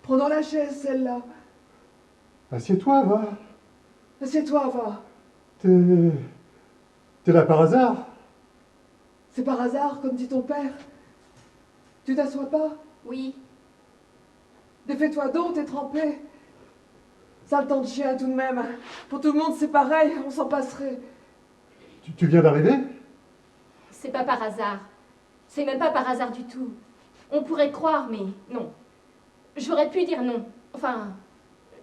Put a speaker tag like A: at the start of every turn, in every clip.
A: Prenons la chaise, celle-là.
B: Assieds-toi, va.
A: Assieds-toi, va.
B: T'es là par hasard?
A: C'est par hasard, comme dit ton père. Tu t'assois pas?
C: Oui.
A: Défais-toi donc, t'es trempé. Sale temps de chien, tout de même. Pour tout le monde, c'est pareil, on s'en passerait.
B: Tu viens d'arriver?
C: C'est pas par hasard. C'est même pas par hasard du tout. On pourrait croire, mais non. J'aurais pu dire non. Enfin,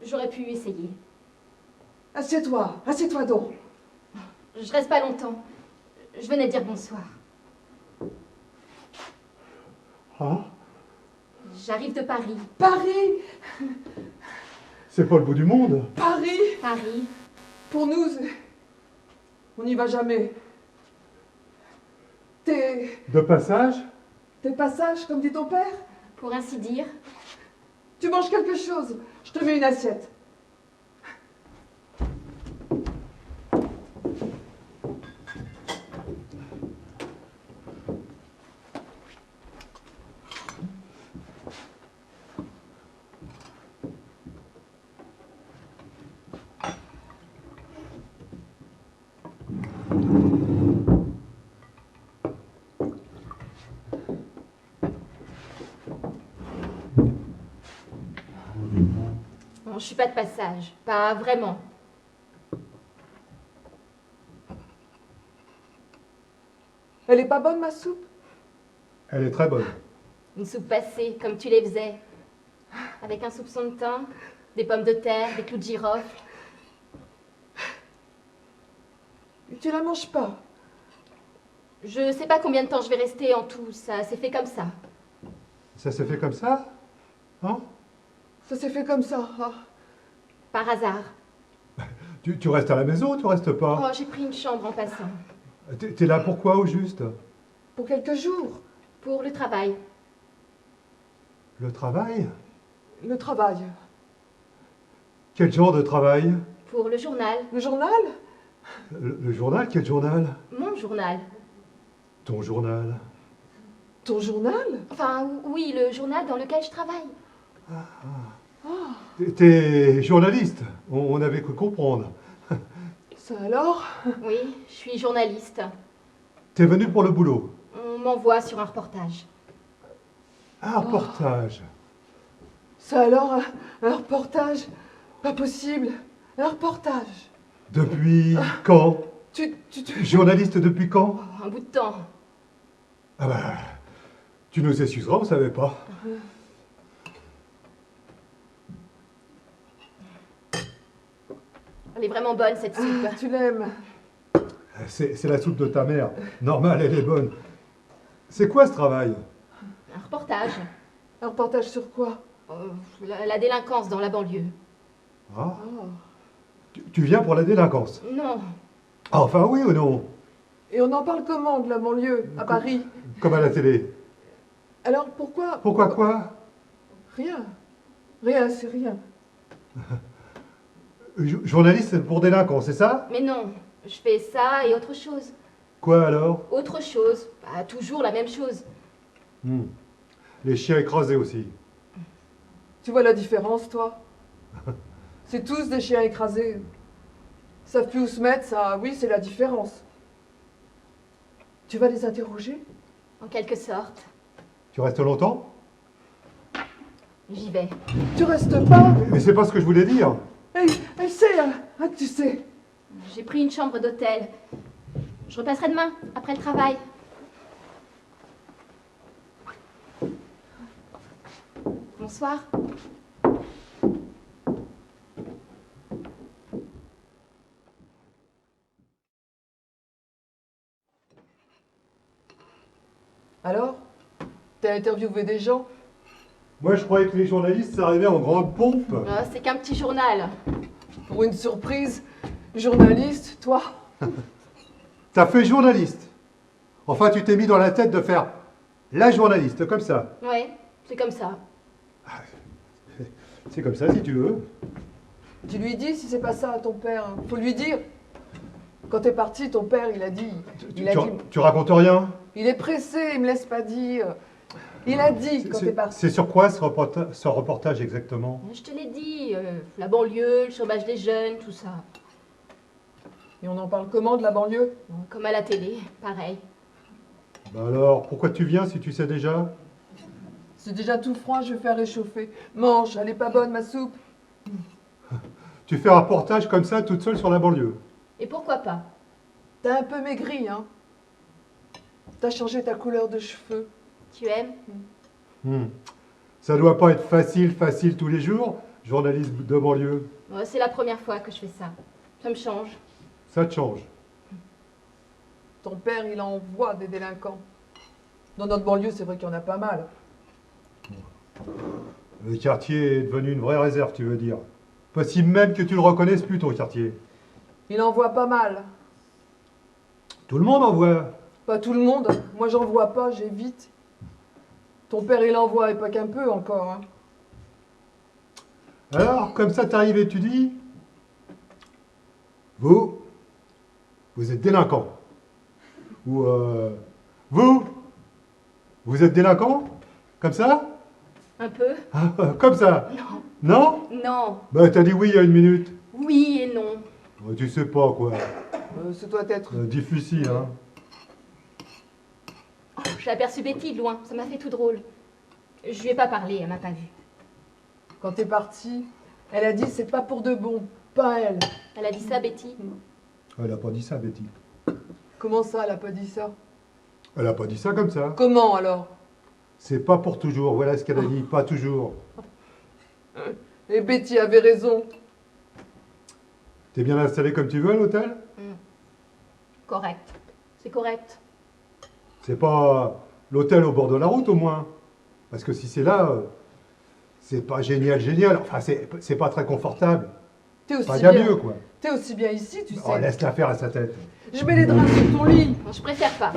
C: j'aurais pu essayer.
A: Assieds-toi donc.
C: Je reste pas longtemps. Je venais dire bonsoir.
B: Ah?
C: J'arrive de Paris.
A: Paris!
B: C'est pas le bout du monde.
A: Paris!
C: Paris.
A: Pour nous, on n'y va jamais.
B: De passage?
A: T'es passage, comme dit ton père?
C: Pour ainsi dire.
A: Tu manges quelque chose? Je te mets une assiette.
C: Bon, je suis pas de passage. Pas vraiment.
A: Elle est pas bonne, ma soupe?
B: Elle est très bonne.
C: Une soupe passée, comme tu les faisais. Avec un soupçon de thym, des pommes de terre, des clous de girofle.
A: Tu la manges pas?
C: Je sais pas combien de temps je vais rester en tout. Ça s'est fait comme ça.
B: Ça s'est fait comme ça? Hein?
A: Ça s'est fait comme ça. Ah.
C: Par hasard.
B: Tu restes à la maison ou tu restes pas?
C: Oh, j'ai pris une chambre en passant.
B: T'es là pourquoi au juste?
A: Pour quelques jours.
C: Pour le travail.
B: Le travail?
A: Le travail.
B: Quel genre de travail?
C: Pour le journal.
A: Le journal?
B: Le journal? Quel journal?
C: Mon journal.
B: Ton journal?
A: Ton journal?
C: Enfin, oui, le journal dans lequel je travaille.
B: T'es journaliste, on avait cru comprendre.
A: Ça alors?
C: Oui, je suis journaliste.
B: T'es venu pour le boulot?
C: On m'envoie sur un reportage.
B: Un reportage.
A: Ça alors? Un reportage? Pas possible. Un reportage.
B: Depuis quand?
A: Tu...
B: Journaliste depuis quand?
C: Un bout de temps.
B: Ah bah, tu nous excuseras, on savait pas.
C: Elle est vraiment bonne, cette soupe.
A: Tu l'aimes.
B: C'est la soupe de ta mère. Normal, elle est bonne. C'est quoi ce travail?
C: Un reportage.
A: Un reportage sur quoi?
C: La délinquance dans la banlieue.
B: Ah,
A: Oh.
B: tu viens pour la délinquance?
C: Non.
B: Ah, enfin oui ou non?
A: Et on en parle comment de la banlieue, à Paris?
B: Comme à la télé.
A: Alors pourquoi?
B: Pourquoi quoi?
A: Rien. Rien, c'est rien.
B: Journaliste pour délinquants, c'est ça?
C: Mais non. Je fais ça et autre chose.
B: Quoi alors?
C: Autre chose. Pas toujours la même chose.
B: Les chiens écrasés aussi.
A: Tu vois la différence, toi? C'est tous des chiens écrasés. Ils savent plus où se mettre, ça, oui, c'est la différence. Tu vas les interroger?
C: En quelque sorte.
B: Tu restes longtemps?
C: J'y vais.
A: Tu restes pas?
B: Mais c'est pas ce que je voulais dire.
A: Elle sait, hein, tu sais.
C: J'ai pris une chambre d'hôtel. Je repasserai demain, après le travail. Bonsoir.
A: Alors? T'as interviewé des gens?
B: Moi, je croyais que les journalistes, ça arrivait en grande pompe.
C: Ah, c'est qu'un petit journal.
A: Pour une surprise, journaliste, toi?
B: T'as fait journaliste. Enfin, tu t'es mis dans la tête de faire la journaliste, comme ça.
C: Ouais, c'est comme ça.
B: C'est comme ça, si tu veux.
A: Tu lui dis si c'est pas ça à ton père. Faut lui dire. Quand t'es parti, ton père, il a dit...
B: Tu racontes rien?
A: Il est pressé, il me laisse pas dire. Il a dit quand t'es parti.
B: C'est sur quoi ce reportage exactement?
C: Je te l'ai dit, la banlieue, le chômage des jeunes, tout ça.
A: Et on en parle comment de la banlieue?
C: Comme à la télé, pareil.
B: Bah alors, pourquoi tu viens si tu sais déjà?
A: C'est déjà tout froid, je vais faire réchauffer. Mange, elle est pas bonne ma soupe.
B: Tu fais un reportage comme ça, toute seule sur la banlieue?
C: Et pourquoi pas?
A: T'as un peu maigri, hein? T'as changé ta couleur de cheveux.
C: Tu aimes?
B: Ça doit pas être facile tous les jours, journaliste de banlieue.
C: C'est la première fois que je fais ça. Ça me change.
B: Ça te change.
A: Ton père, il envoie des délinquants. Dans notre banlieue, c'est vrai qu'il y en a pas mal.
B: Le quartier est devenu une vraie réserve, tu veux dire. Possible même que tu le reconnaisses plus, ton quartier.
A: Il envoie pas mal.
B: Tout le monde en voit.
A: Pas tout le monde. Moi, j'en vois pas, j'évite. Ton père, il envoie, et pas qu'un peu encore. Hein.
B: Alors, comme ça, t'arrives et tu dis... Vous êtes délinquant. Ou vous êtes délinquant? Comme ça?
C: Un peu?
B: Comme ça?
C: Non.
B: Non?
C: Non.
B: Bah, t'as dit oui il y a une minute.
C: Oui et non.
B: Tu sais pas, quoi.
A: Ça doit être...
B: Difficile, hein.
C: J'ai aperçu Betty de loin, ça m'a fait tout drôle. Je lui ai pas parlé, elle m'a pas vu.
A: Quand t'es parti, elle a dit c'est pas pour de bon, pas elle.
C: Elle a dit ça, Betty?
B: Elle a pas dit ça, Betty.
A: Comment ça, elle a pas dit ça?
B: Elle a pas dit ça comme ça.
A: Comment alors?
B: C'est pas pour toujours, voilà ce qu'elle a dit, pas toujours.
A: Et Betty avait raison.
B: T'es bien installé comme tu veux à l'hôtel?
C: Correct. C'est correct.
B: C'est pas l'hôtel au bord de la route au moins. Parce que si c'est là, c'est pas génial. Enfin, c'est pas très confortable.
A: T'es aussi
B: Pas bien
A: bien.
B: mieux, quoi.
A: T'es aussi bien ici, tu sais.
B: Oh, laisse-la faire à sa tête.
A: Je mets les draps sur ton lit.
C: Non, je préfère pas.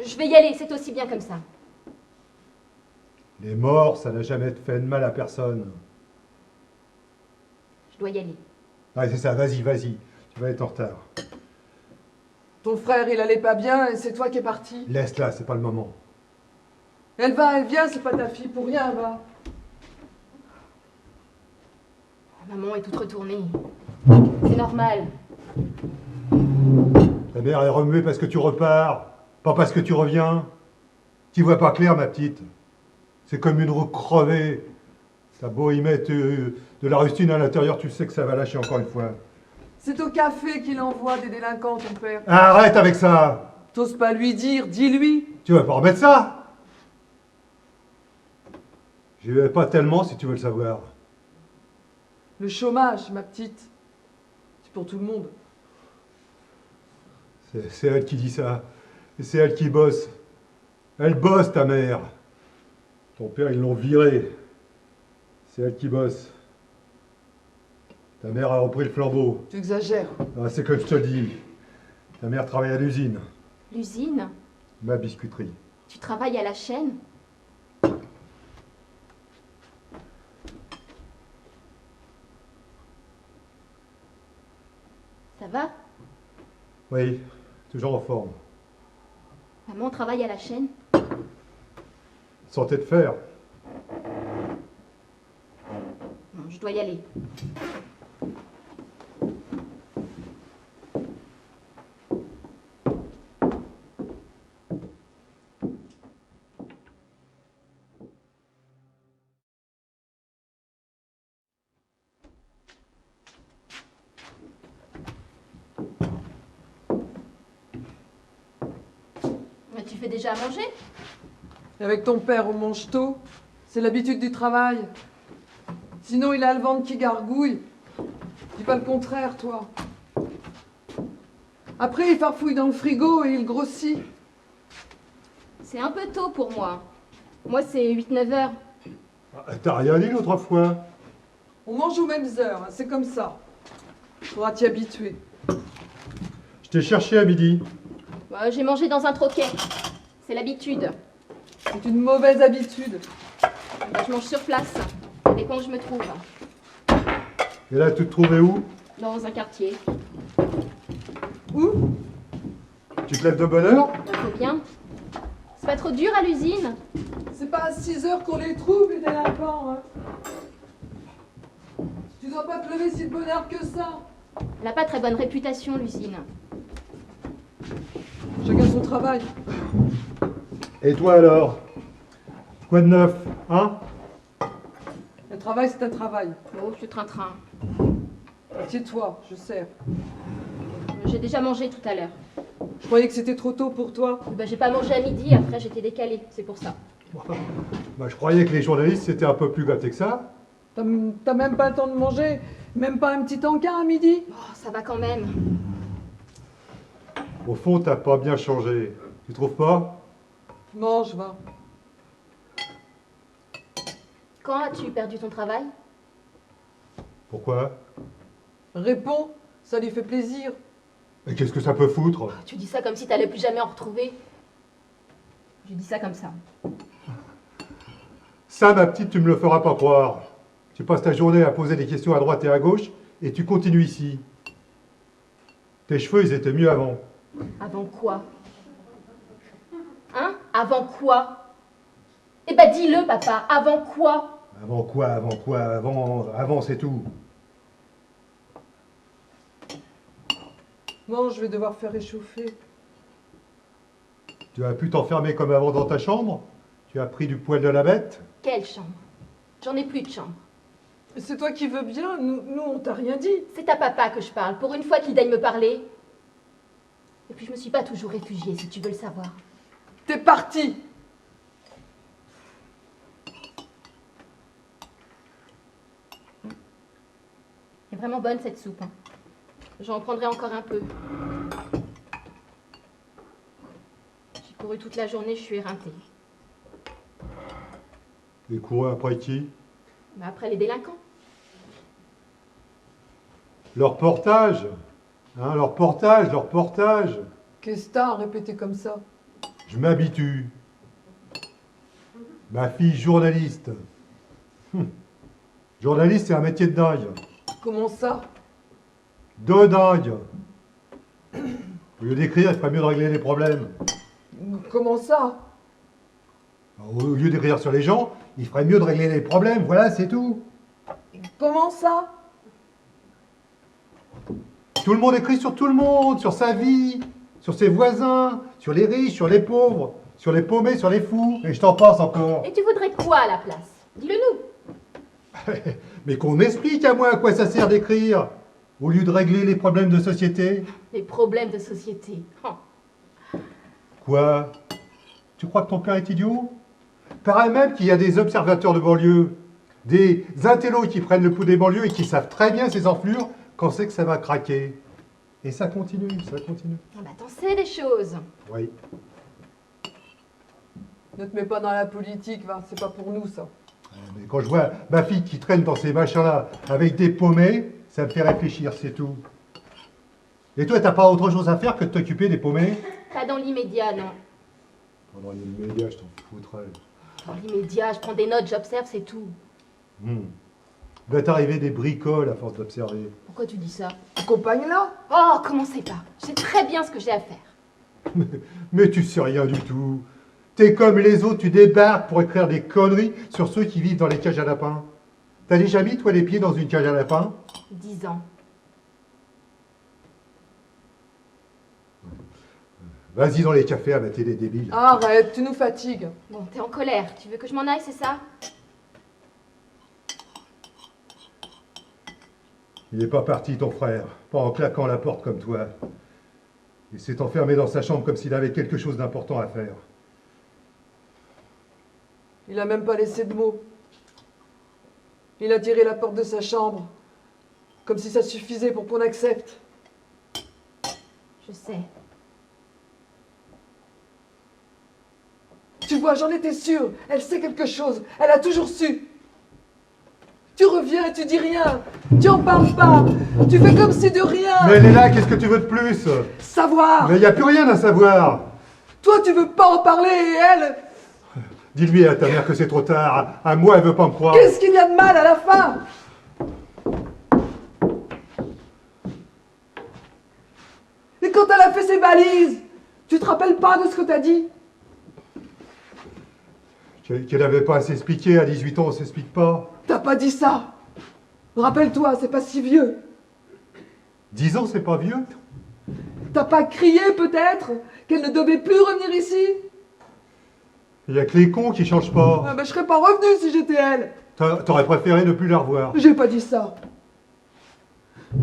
C: Je vais y aller, c'est aussi bien comme ça.
B: Les morts, ça n'a jamais fait de mal à personne.
C: Je dois y aller.
B: Ah, c'est ça, vas-y. Tu vas être en retard.
A: Ton frère, il allait pas bien et c'est toi qui es parti.
B: Laisse-la, c'est pas le moment.
A: Elle va, elle vient, c'est pas ta fille pour rien, elle va.
C: Maman est toute retournée. C'est normal.
B: Ta mère est remuée parce que tu repars, pas parce que tu reviens. Tu vois pas clair, ma petite. C'est comme une roue crevée. T'as beau y mettre de la rustine à l'intérieur, tu sais que ça va lâcher encore une fois.
A: C'est au café qu'il envoie des délinquants, ton père.
B: Arrête avec ça!
A: T'oses pas lui dire, dis-lui.
B: Tu vas pas remettre ça? J'y vais pas tellement si tu veux le savoir.
A: Le chômage, ma petite, c'est pour tout le monde.
B: C'est elle qui dit ça. Et c'est elle qui bosse. Elle bosse, ta mère. Ton père, ils l'ont virée. C'est elle qui bosse. Ta mère a repris le flambeau.
A: Tu exagères.
B: Ah, c'est comme je te le dis. Ta mère travaille à l'usine.
C: L'usine?
B: Ma biscuiterie.
C: Tu travailles à la chaîne? Ça va?
B: Oui, toujours en forme.
C: Maman travaille à la chaîne?
B: Santé de fer.
C: Non, je dois y aller. Tu fais déjà à manger?
A: Et avec ton père, on mange tôt. C'est l'habitude du travail. Sinon, il a le ventre qui gargouille. Dis pas le contraire, toi. Après, il farfouille dans le frigo et il grossit.
C: C'est un peu tôt pour moi. Moi, c'est 8-9 heures.
B: Ah, t'as rien dit l'autre fois.
A: On mange aux mêmes heures, hein, c'est comme ça. Faudra t'y habituer.
B: Je t'ai cherché à midi.
C: Bah, j'ai mangé dans un troquet. C'est l'habitude.
A: C'est une mauvaise habitude.
C: Bah, je mange sur place. Ça dépend où je me trouve.
B: Et là, tu te trouvais où?
C: Dans un quartier.
A: Où?
B: Tu te lèves de bonne heure?
C: Faut bien. C'est pas trop dur à l'usine?
A: C'est pas à 6 heures qu'on les trouve, les délinquants, hein. Tu dois pas te lever si de bonne heure que ça.
C: Elle a pas très bonne réputation, l'usine.
A: Chacun son travail.
B: Et toi alors? Quoi de neuf, hein?
A: Le travail, c'est un travail.
C: Oh, je train-train.
A: Assieds-toi, je sers.
C: J'ai déjà mangé tout à l'heure.
A: Je croyais que c'était trop tôt pour toi.
C: Bah, j'ai pas mangé à midi, après j'étais décalée, c'est pour ça.
B: Bah, je croyais que les journalistes c'était un peu plus gâtés que ça.
A: T'as même pas le temps de manger. Même pas un petit encas à midi.
C: Oh, ça va quand même.
B: Au fond, t'as pas bien changé. Tu trouves pas?
A: Mange, va.
C: Quand as-tu perdu ton travail?
B: Pourquoi?
A: Réponds, ça lui fait plaisir.
B: Et qu'est-ce que ça peut foutre?
C: Tu dis ça comme si t'allais plus jamais en retrouver. Je dis ça comme ça.
B: Ça, ma petite, tu me le feras pas croire. Tu passes ta journée à poser des questions à droite et à gauche, et tu continues ici. Tes cheveux, ils étaient mieux avant.
C: Avant quoi? Hein? Avant quoi? Eh ben dis-le, papa, avant quoi?
B: Avant quoi? Avant quoi? Avant c'est tout.
A: Non, je vais devoir faire réchauffer.
B: Tu as pu t'enfermer comme avant dans ta chambre? Tu as pris du poil de la bête?
C: Quelle chambre? J'en ai plus de chambre.
A: C'est toi qui veux bien, nous on t'a rien dit.
C: C'est à papa que je parle, pour une fois qu'il daigne me parler. Et puis je me suis pas toujours réfugiée, si tu veux le savoir.
A: T'es parti.
C: Elle est vraiment bonne cette soupe. Hein. J'en prendrai encore un peu. J'ai couru toute la journée, je suis éreintée.
B: Et courir après qui?
C: Mais après les délinquants.
B: Leur portage. Hein, leur portage.
A: Qu'est-ce que t'as à répéter comme ça?
B: Je m'habitue. Ma fille journaliste. Journaliste, c'est un métier de dingue.
A: Comment ça?
B: De dingue. Au lieu d'écrire, il ferait mieux de régler les problèmes.
A: Comment ça?
B: Au lieu d'écrire sur les gens, il ferait mieux de régler les problèmes. Voilà, c'est tout.
A: Comment ça?
B: Tout le monde écrit sur tout le monde, sur sa vie, sur ses voisins, sur les riches, sur les pauvres, sur les paumés, sur les fous. Et je t'en passe encore.
C: Et tu voudrais quoi à la place? Dis-le-nous.
B: Mais qu'on m'explique à moi à quoi ça sert d'écrire, au lieu de régler les problèmes de société.
C: Les problèmes de société. Oh.
B: Quoi? Tu crois que ton père est idiot? Paraît même qu'il y a des observateurs de banlieue, des intellos qui prennent le pouls des banlieues et qui savent très bien ces enflures quand c'est que ça va craquer. Et ça continue, ça continue.
C: Ah bah t'en sais des choses.
B: Oui.
A: Ne te mets pas dans la politique, va, c'est pas pour nous ça.
B: Mais quand je vois ma fille qui traîne dans ces machins-là avec des paumés, ça me fait réfléchir, c'est tout. Et toi, t'as pas autre chose à faire que de t'occuper des paumés?
C: Pas dans l'immédiat, non.
B: Pendant les médias, je t'en foutrais.
C: Dans l'immédiat, je prends des notes, j'observe, c'est tout.
B: Va t'arriver des bricoles à force d'observer.
C: Pourquoi tu dis ça?
A: Accompagne-la.
C: Oh, commencez pas. Je sais très bien ce que j'ai à faire.
B: Mais tu sais rien du tout. T'es comme les autres, tu débarques pour écrire des conneries sur ceux qui vivent dans les cages à lapins. T'as déjà mis, toi, les pieds dans une cage à lapins?
C: 10 ans.
B: Vas-y dans les cafés à mater les débiles.
A: Arrête, tu nous fatigues.
C: Bon, t'es en colère. Tu veux que je m'en aille, c'est ça?
B: Il n'est pas parti, ton frère, pas en claquant la porte comme toi. Il s'est enfermé dans sa chambre comme s'il avait quelque chose d'important à faire.
A: Il a même pas laissé de mots. Il a tiré la porte de sa chambre. Comme si ça suffisait pour qu'on accepte.
C: Je sais.
A: Tu vois, j'en étais sûre. Elle sait quelque chose. Elle a toujours su. Tu reviens et tu dis rien. Tu en parles pas. Tu fais comme si de rien.
B: Mais elle est là, qu'est-ce que tu veux de plus?
A: Savoir.
B: Mais il n'y a plus rien à savoir.
A: Toi, tu veux pas en parler et elle.
B: Dis-lui à ta mère que c'est trop tard. À moi, elle veut pas me croire.
A: Qu'est-ce qu'il y a de mal à la fin? Et quand elle a fait ses valises, tu te rappelles pas de ce que t'as dit?
B: Qu'elle n'avait pas à s'expliquer, à 18 ans on s'explique pas.
A: T'as pas dit ça. Rappelle-toi, c'est pas si vieux.
B: 10 ans c'est pas vieux.
A: T'as pas crié peut-être qu'elle ne devait plus revenir ici?
B: Il y a que les cons qui changent pas.
A: Ah ben, je serais pas revenue si j'étais elle.
B: T'aurais préféré ne plus la revoir.
A: J'ai pas dit ça.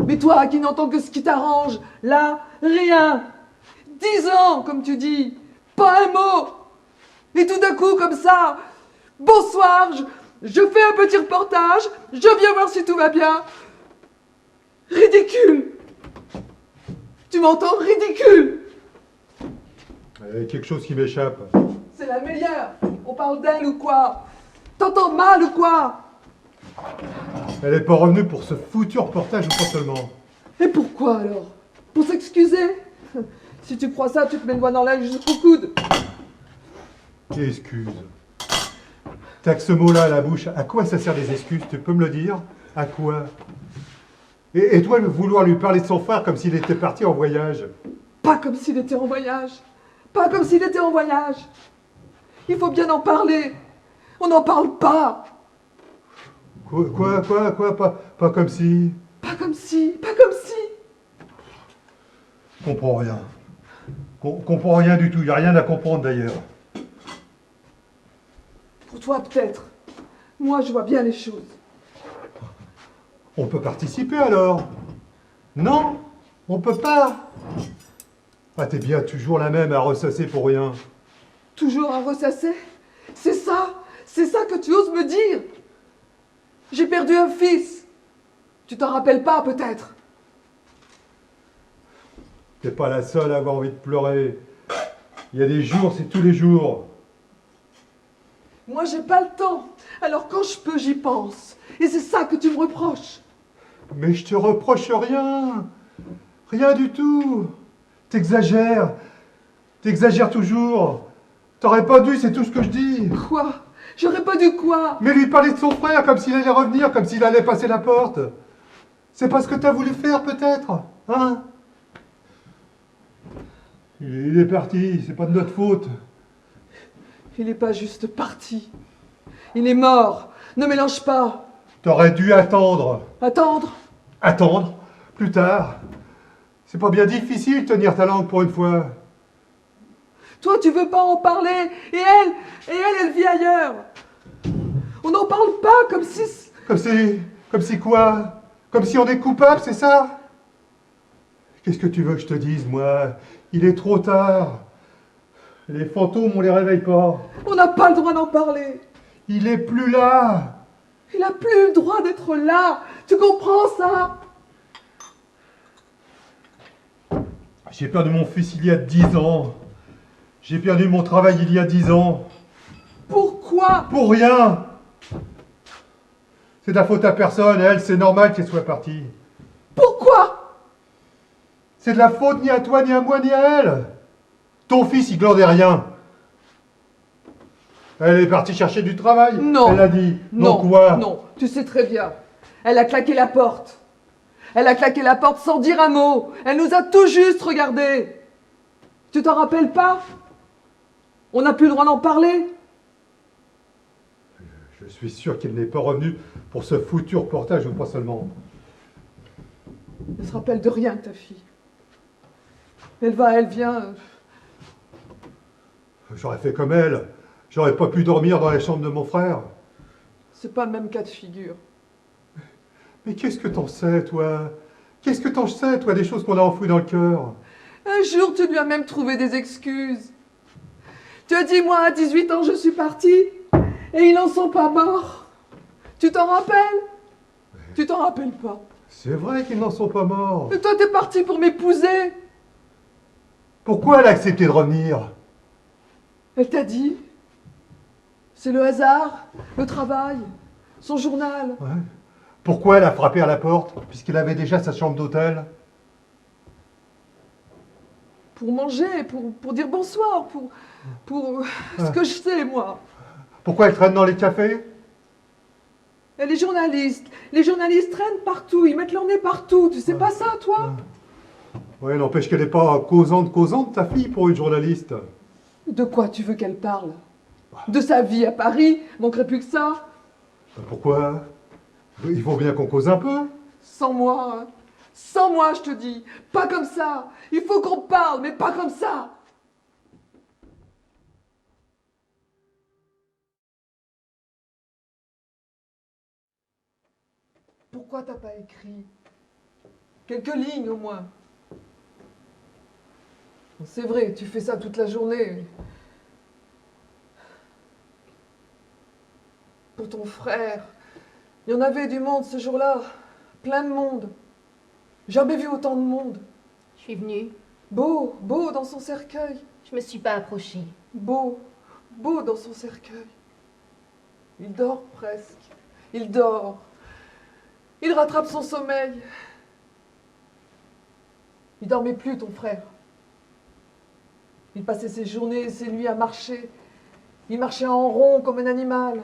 A: Mais toi qui n'entends que ce qui t'arrange, là, rien. 10 ans, comme tu dis, pas un mot. Et tout d'un coup, comme ça, bonsoir, je fais un petit reportage, je viens voir si tout va bien. Ridicule. Tu m'entends? Ridicule.
B: Il y a quelque chose qui m'échappe.
A: C'est la meilleure. On parle d'elle ou quoi? T'entends mal ou quoi?
B: Elle est pas revenue pour ce foutu reportage ou pas seulement.
A: Et pourquoi alors? Pour s'excuser? Si tu crois ça, tu te mets le doigt dans l'œil jusqu'au coude.
B: Excuse. T'as que ce mot-là à la bouche. À quoi ça sert des excuses? Tu peux me le dire? À quoi? Et toi, de vouloir lui parler de son frère comme s'il était parti en voyage.
A: Pas comme s'il était en voyage. Pas comme s'il était en voyage. Il faut bien en parler. On n'en parle pas.
B: Quoi? Pas comme si...
A: Pas comme si. Pas comme si.
B: Comprends rien. Comprends rien du tout. Il n'y a rien à comprendre d'ailleurs.
A: Pour toi peut-être. Moi je vois bien les choses.
B: On peut participer alors? Non, on peut pas. Ah, t'es bien toujours la même à ressasser pour rien.
A: Toujours à ressasser? C'est ça que tu oses me dire? J'ai perdu un fils. Tu t'en rappelles pas peut-être?
B: T'es pas la seule à avoir envie de pleurer. Il y a des jours, c'est tous les jours.
A: Moi j'ai pas le temps. Alors quand je peux, j'y pense. Et c'est ça que tu me reproches.
B: Mais je te reproche rien. Rien du tout. T'exagères. T'exagères toujours. T'aurais pas dû, c'est tout ce que je dis.
A: Quoi? J'aurais pas dû quoi?
B: Mais lui parler de son frère comme s'il allait revenir, comme s'il allait passer la porte. C'est pas ce que t'as voulu faire peut-être, hein? Il est parti, c'est pas de notre faute.
A: Il n'est pas juste parti. Il est mort. Ne mélange pas.
B: T'aurais dû attendre.
A: Attendre.
B: Attendre? Plus tard. C'est pas bien difficile de tenir ta langue pour une fois.
A: Toi, tu veux pas en parler. Et elle vit ailleurs. On n'en parle pas comme si...
B: Comme si quoi? Comme si on est coupable, c'est ça? Qu'est-ce que tu veux que je te dise, moi? Il est trop tard. Les fantômes, on les réveille pas.
A: On n'a pas le droit d'en parler.
B: Il est plus là.
A: Il a plus le droit d'être là. Tu comprends ça?
B: J'ai perdu mon fils il y a 10 ans. J'ai perdu mon travail il y a 10 ans.
A: Pourquoi?
B: Pour rien. C'est de la faute à personne, elle, c'est normal qu'elle soit partie.
A: Pourquoi?
B: C'est de la faute ni à toi, ni à moi, ni à elle. Ton fils, il glandait rien. Elle est partie chercher du travail.
A: Non.
B: Elle a dit.
A: Non.
B: Quoi?
A: Non, tu sais très bien. Elle a claqué la porte. Elle a claqué la porte sans dire un mot. Elle nous a tout juste regardés. Tu t'en rappelles pas? On n'a plus le droit d'en parler.
B: Je suis sûr qu'elle n'est pas revenue pour ce foutu reportage ou pas seulement.
A: Elle se rappelle de rien, ta fille. Elle va, elle vient.
B: J'aurais fait comme elle. J'aurais pas pu dormir dans la chambre de mon frère.
A: C'est pas le même cas de figure.
B: Mais qu'est-ce que t'en sais, toi? Qu'est-ce que t'en sais, toi, des choses qu'on a enfouies dans le cœur?
A: Un jour, tu lui as même trouvé des excuses. Tu as dit, moi, à 18 ans, je suis partie. Et ils n'en sont pas morts. Tu t'en rappelles? Tu t'en rappelles pas.
B: C'est vrai qu'ils n'en sont pas morts.
A: Et toi, t'es parti pour m'épouser.
B: Pourquoi elle a accepté de revenir?
A: Elle t'a dit. C'est le hasard, le travail, son journal.
B: Ouais. Pourquoi elle a frappé à la porte, puisqu'elle avait déjà sa chambre d'hôtel?
A: Pour manger, pour dire bonsoir, pour ce que je sais, moi.
B: Pourquoi elle traîne dans les cafés?
A: Elle est journaliste. Les journalistes traînent partout, ils mettent leur nez partout. Tu sais pas ça, toi?
B: Ouais, n'empêche qu'elle n'est pas causante, ta fille, pour une journaliste.
A: De quoi tu veux qu'elle parle? De sa vie à Paris? Manquerait plus que ça.
B: Pourquoi? Il faut bien qu'on cause un peu.
A: Sans moi, hein. Sans moi, je te dis. Pas comme ça. Il faut qu'on parle, mais pas comme ça. Pourquoi t'as pas écrit? Quelques lignes au moins. C'est vrai, tu fais ça toute la journée. Pour ton frère. Il y en avait du monde ce jour-là. Plein de monde. Jamais vu autant de monde.
C: Je suis venue.
A: Beau, beau dans son cercueil.
C: Je me suis pas approchée.
A: Beau, beau dans son cercueil. Il dort presque. Il dort. Il rattrape son sommeil. Il dormait plus, ton frère. Il passait ses journées et ses nuits à marcher. Il marchait en rond comme un animal.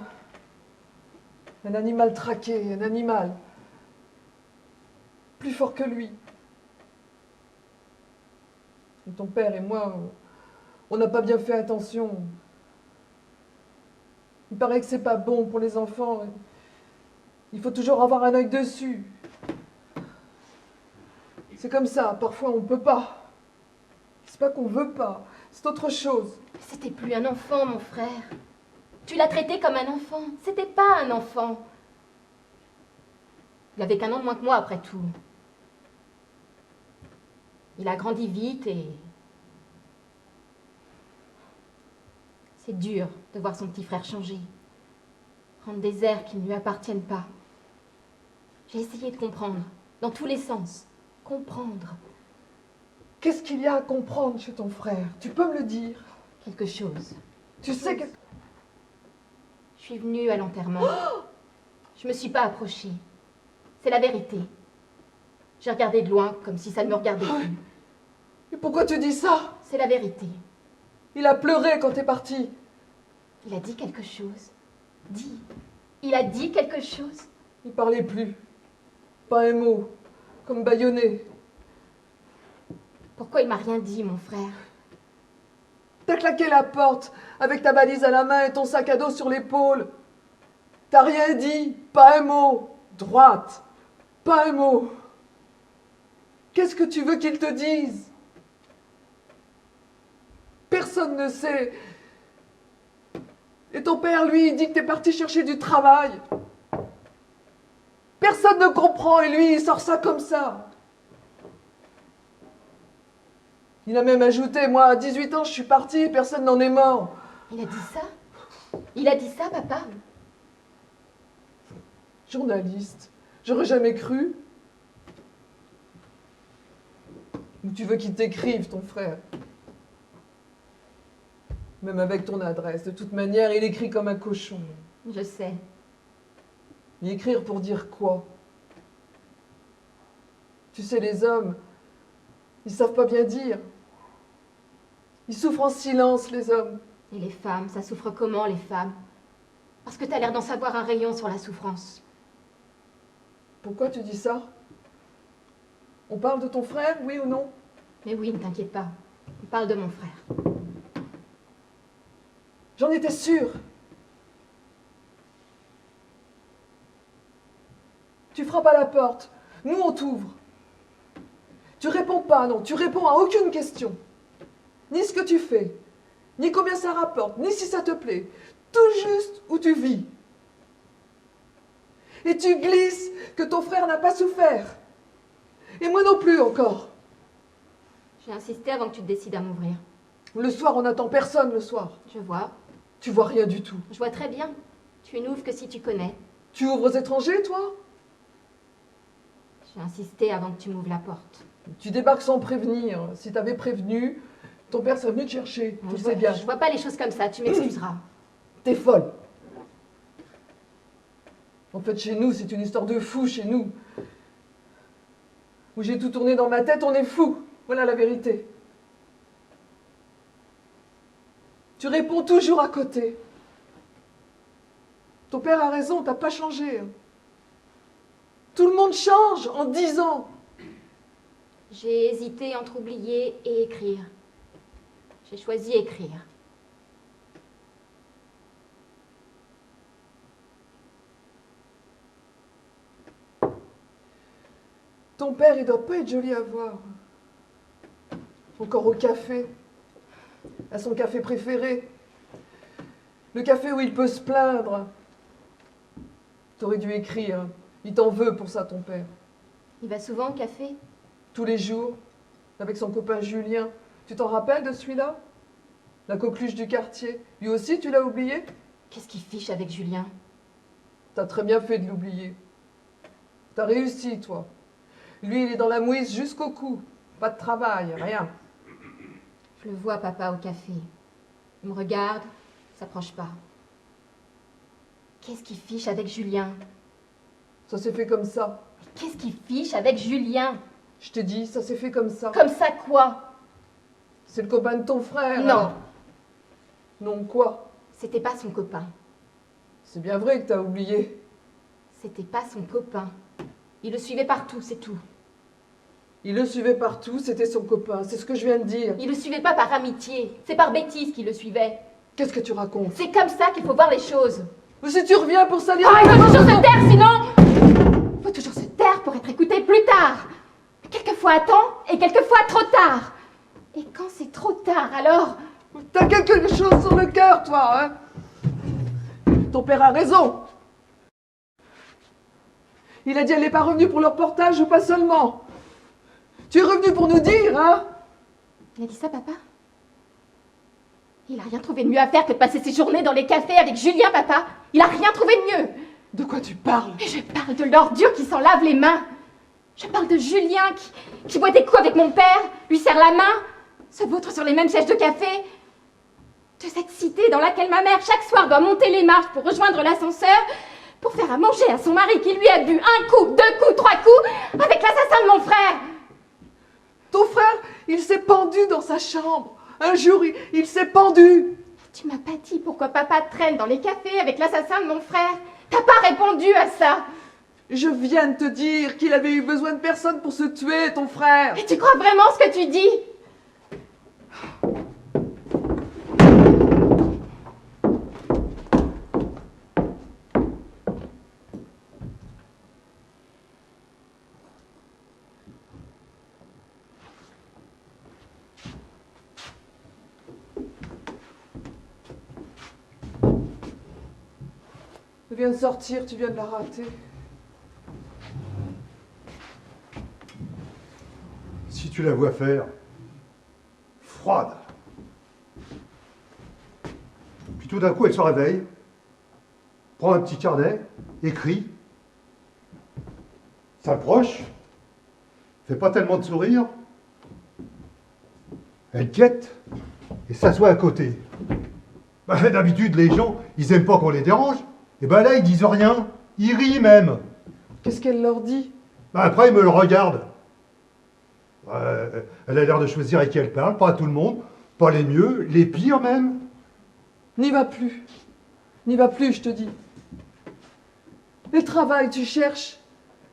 A: Un animal traqué, un animal. Plus fort que lui. Et ton père et moi, on n'a pas bien fait attention. Il paraît que c'est pas bon pour les enfants. Il faut toujours avoir un œil dessus. C'est comme ça, parfois on ne peut pas. C'est pas qu'on veut pas, c'est autre chose.
C: C'était plus un enfant, mon frère. Tu l'as traité comme un enfant. C'était pas un enfant. Il avait qu'1 an de moins que moi, après tout. Il a grandi vite et... C'est dur de voir son petit frère changer. Prendre des airs qui ne lui appartiennent pas. J'ai essayé de comprendre, dans tous les sens. Comprendre.
A: Qu'est-ce qu'il y a à comprendre chez ton frère? Tu peux me le dire?
C: Quelque chose.
A: Tu sais que...
C: Je suis venue à l'enterrement. Je me suis pas approchée. C'est la vérité. J'ai regardé de loin, comme si ça ne me regardait plus.
A: Et pourquoi tu dis ça?
C: C'est la vérité.
A: Il a pleuré quand t'es parti.
C: Il a dit quelque chose. Dis. Il a dit quelque chose.
A: Il parlait plus. Pas un mot. Comme bâillonné.
C: Pourquoi il m'a rien dit, mon frère?
A: T'as claqué la porte avec ta valise à la main et ton sac à dos sur l'épaule. T'as rien dit. Pas un mot. Droite. Pas un mot. Qu'est-ce que tu veux qu'il te dise? Personne ne sait. Et ton père, lui, il dit que t'es parti chercher du travail. Personne ne comprend et lui, il sort ça comme ça. Il a même ajouté, moi, à 18 ans, je suis parti, personne n'en est mort.
C: Il a dit ça? Il a dit ça, papa?
A: Journaliste, j'aurais jamais cru. Ou tu veux qu'il t'écrive, ton frère? Même avec ton adresse. De toute manière, il écrit comme un cochon.
C: Je sais.
A: Mais écrire pour dire quoi? Tu sais, les hommes, ils savent pas bien dire. Ils souffrent en silence, les hommes.
C: Et les femmes, ça souffre comment, les femmes? Parce que t'as l'air d'en savoir un rayon sur la souffrance.
A: Pourquoi tu dis ça? On parle de ton frère, oui ou non?
C: Mais oui, ne t'inquiète pas. On parle de mon frère.
A: J'en étais sûre. Tu frappes à la porte. Nous, on t'ouvre. Tu réponds pas, non. Tu réponds à aucune question. Ni ce que tu fais, ni combien ça rapporte, ni si ça te plaît. Tout juste où tu vis. Et tu glisses que ton frère n'a pas souffert. Et moi non plus encore.
C: J'ai insisté avant que tu te décides à m'ouvrir.
A: Le soir, on n'attend personne le soir.
C: Je vois.
A: Tu vois rien du tout.
C: Je vois très bien. Tu n'ouvres que si tu connais.
A: Tu ouvres aux étrangers, toi?
C: J'ai insisté avant que tu m'ouvres la porte.
A: Tu débarques sans prévenir. Si t'avais prévenu, ton père serait venu te chercher. Tu
C: Je
A: sais bien.
C: vois pas les choses comme ça, tu m'excuseras.
A: T'es folle. En fait, chez nous, c'est une histoire de fou, chez nous. Où j'ai tout tourné dans ma tête, on est fou. Voilà la vérité. Tu réponds toujours à côté. Ton père a raison, t'as pas changé. Tout le monde change en 10 ans.
C: J'ai hésité entre oublier et écrire. J'ai choisi écrire.
A: Ton père, il doit pas être joli à voir. Encore au café. À son café préféré. Le café où il peut se plaindre. T'aurais dû écrire. Il t'en veut pour ça, ton père.
C: Il va souvent au café?
A: Tous les jours. Avec son copain Julien. Tu t'en rappelles de celui-là? La coqueluche du quartier. Lui aussi, tu l'as oublié?
C: Qu'est-ce qu'il fiche avec Julien?
A: T'as très bien fait de l'oublier. T'as réussi, toi. Lui, il est dans la mouise jusqu'au cou. Pas de travail, rien.
C: Je le vois, papa, au café. Il me regarde, s'approche pas. Qu'est-ce qu'il fiche avec Julien?
A: Ça s'est fait comme ça.
C: Qu'est-ce qu'il fiche avec Julien?
A: Je t'ai dit, ça s'est fait comme ça.
C: Comme ça quoi?
A: C'est le copain de ton frère.
C: Non.
A: alors. Non, quoi?
C: C'était pas son copain.
A: C'est bien vrai que t'as oublié.
C: C'était pas son copain. Il le suivait partout, c'est tout.
A: Il le suivait partout, c'était son copain. C'est ce que je viens de dire.
C: Il le suivait pas par amitié. C'est par bêtise qu'il le suivait.
A: Qu'est-ce que tu racontes?
C: C'est comme ça qu'il faut voir les choses.
A: Mais si tu reviens pour salir...
C: Ah, il faut toujours se taire, sinon... Il faut toujours se taire pour être écouté plus tard. Quelquefois à temps et quelquefois trop tard. Et quand c'est trop tard, alors...
A: T'as quelque chose sur le cœur, toi, hein? Ton père a raison. Il a dit elle n'est pas revenue pour le reportage ou pas seulement. Tu es revenu pour nous dire, hein?
C: Il a dit ça, papa? Il a rien trouvé de mieux à faire que de passer ses journées dans les cafés avec Julien, papa. Il a rien trouvé de mieux.
A: De quoi tu parles?
C: Et je parle de l'ordure qui s'en lave les mains. Je parle de Julien qui boit des coups avec mon père, lui serre la main, se vautre sur les mêmes sièges de café. De cette cité dans laquelle ma mère, chaque soir, doit monter les marches pour rejoindre l'ascenseur, pour faire à manger à son mari qui lui a bu 1 coup, 2 coups, 3 coups, avec l'assassin de mon frère.
A: Ton frère, il s'est pendu dans sa chambre. Un jour, il s'est pendu.
C: Tu m'as pas dit pourquoi papa traîne dans les cafés avec l'assassin de mon frère. T'as pas répondu à ça.
A: Je viens de te dire qu'il avait eu besoin de personne pour se tuer, ton frère.
C: Et tu crois vraiment ce que tu dis?
A: Elle vient de sortir, tu viens de la rater.
B: Si tu la vois faire, froide. Puis tout d'un coup, elle se réveille, prend un petit carnet, écrit, s'approche, fait pas tellement de sourire, elle guette et s'assoit à côté. Bah, d'habitude, les gens, ils aiment pas qu'on les dérange. Et ben là, ils disent rien, ils rient même.
A: Qu'est-ce qu'elle leur dit?
B: Bah, après, ils me le regardent. Elle a l'air de choisir à qui elle parle, pas à tout le monde, pas les mieux, les pires même.
A: N'y va plus. N'y va plus, je te dis. Le travail, tu cherches.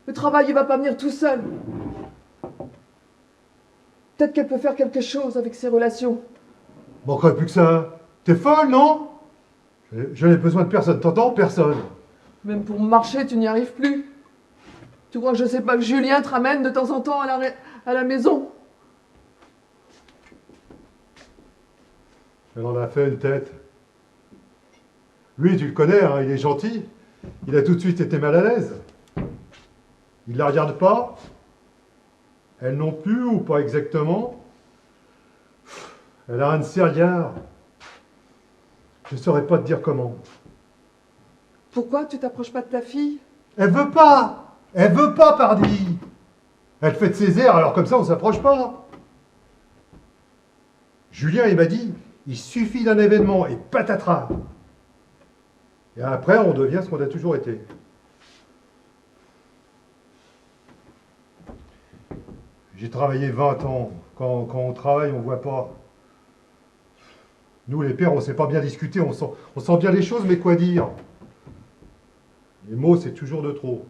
A: Le travail, il va pas venir tout seul. Peut-être qu'elle peut faire quelque chose avec ses relations.
B: Manquerait plus que ça. T'es folle, non? Je n'ai besoin de personne, t'entends? Personne.
A: Même pour marcher, tu n'y arrives plus. Tu crois que je sais pas que Julien te ramène de temps en temps à la maison?
B: Elle en a fait une tête. Lui, tu le connais, hein, il est gentil. Il a tout de suite été mal à l'aise. Il la regarde pas. Elle non plus, ou pas exactement. Elle a un de ses regards. Je ne saurais pas te dire comment.
A: Pourquoi tu t'approches pas de ta fille?
B: Elle veut pas. Elle veut pas, pardi. Elle fait de ses airs, alors comme ça, on s'approche pas. Julien, il m'a dit, il suffit d'un événement et patatras. Et après, on devient ce qu'on a toujours été. J'ai travaillé 20 ans. Quand on travaille, on voit pas. Nous, les pères, on sait pas bien discuter, on sent bien les choses, mais quoi dire? Les mots, c'est toujours de trop.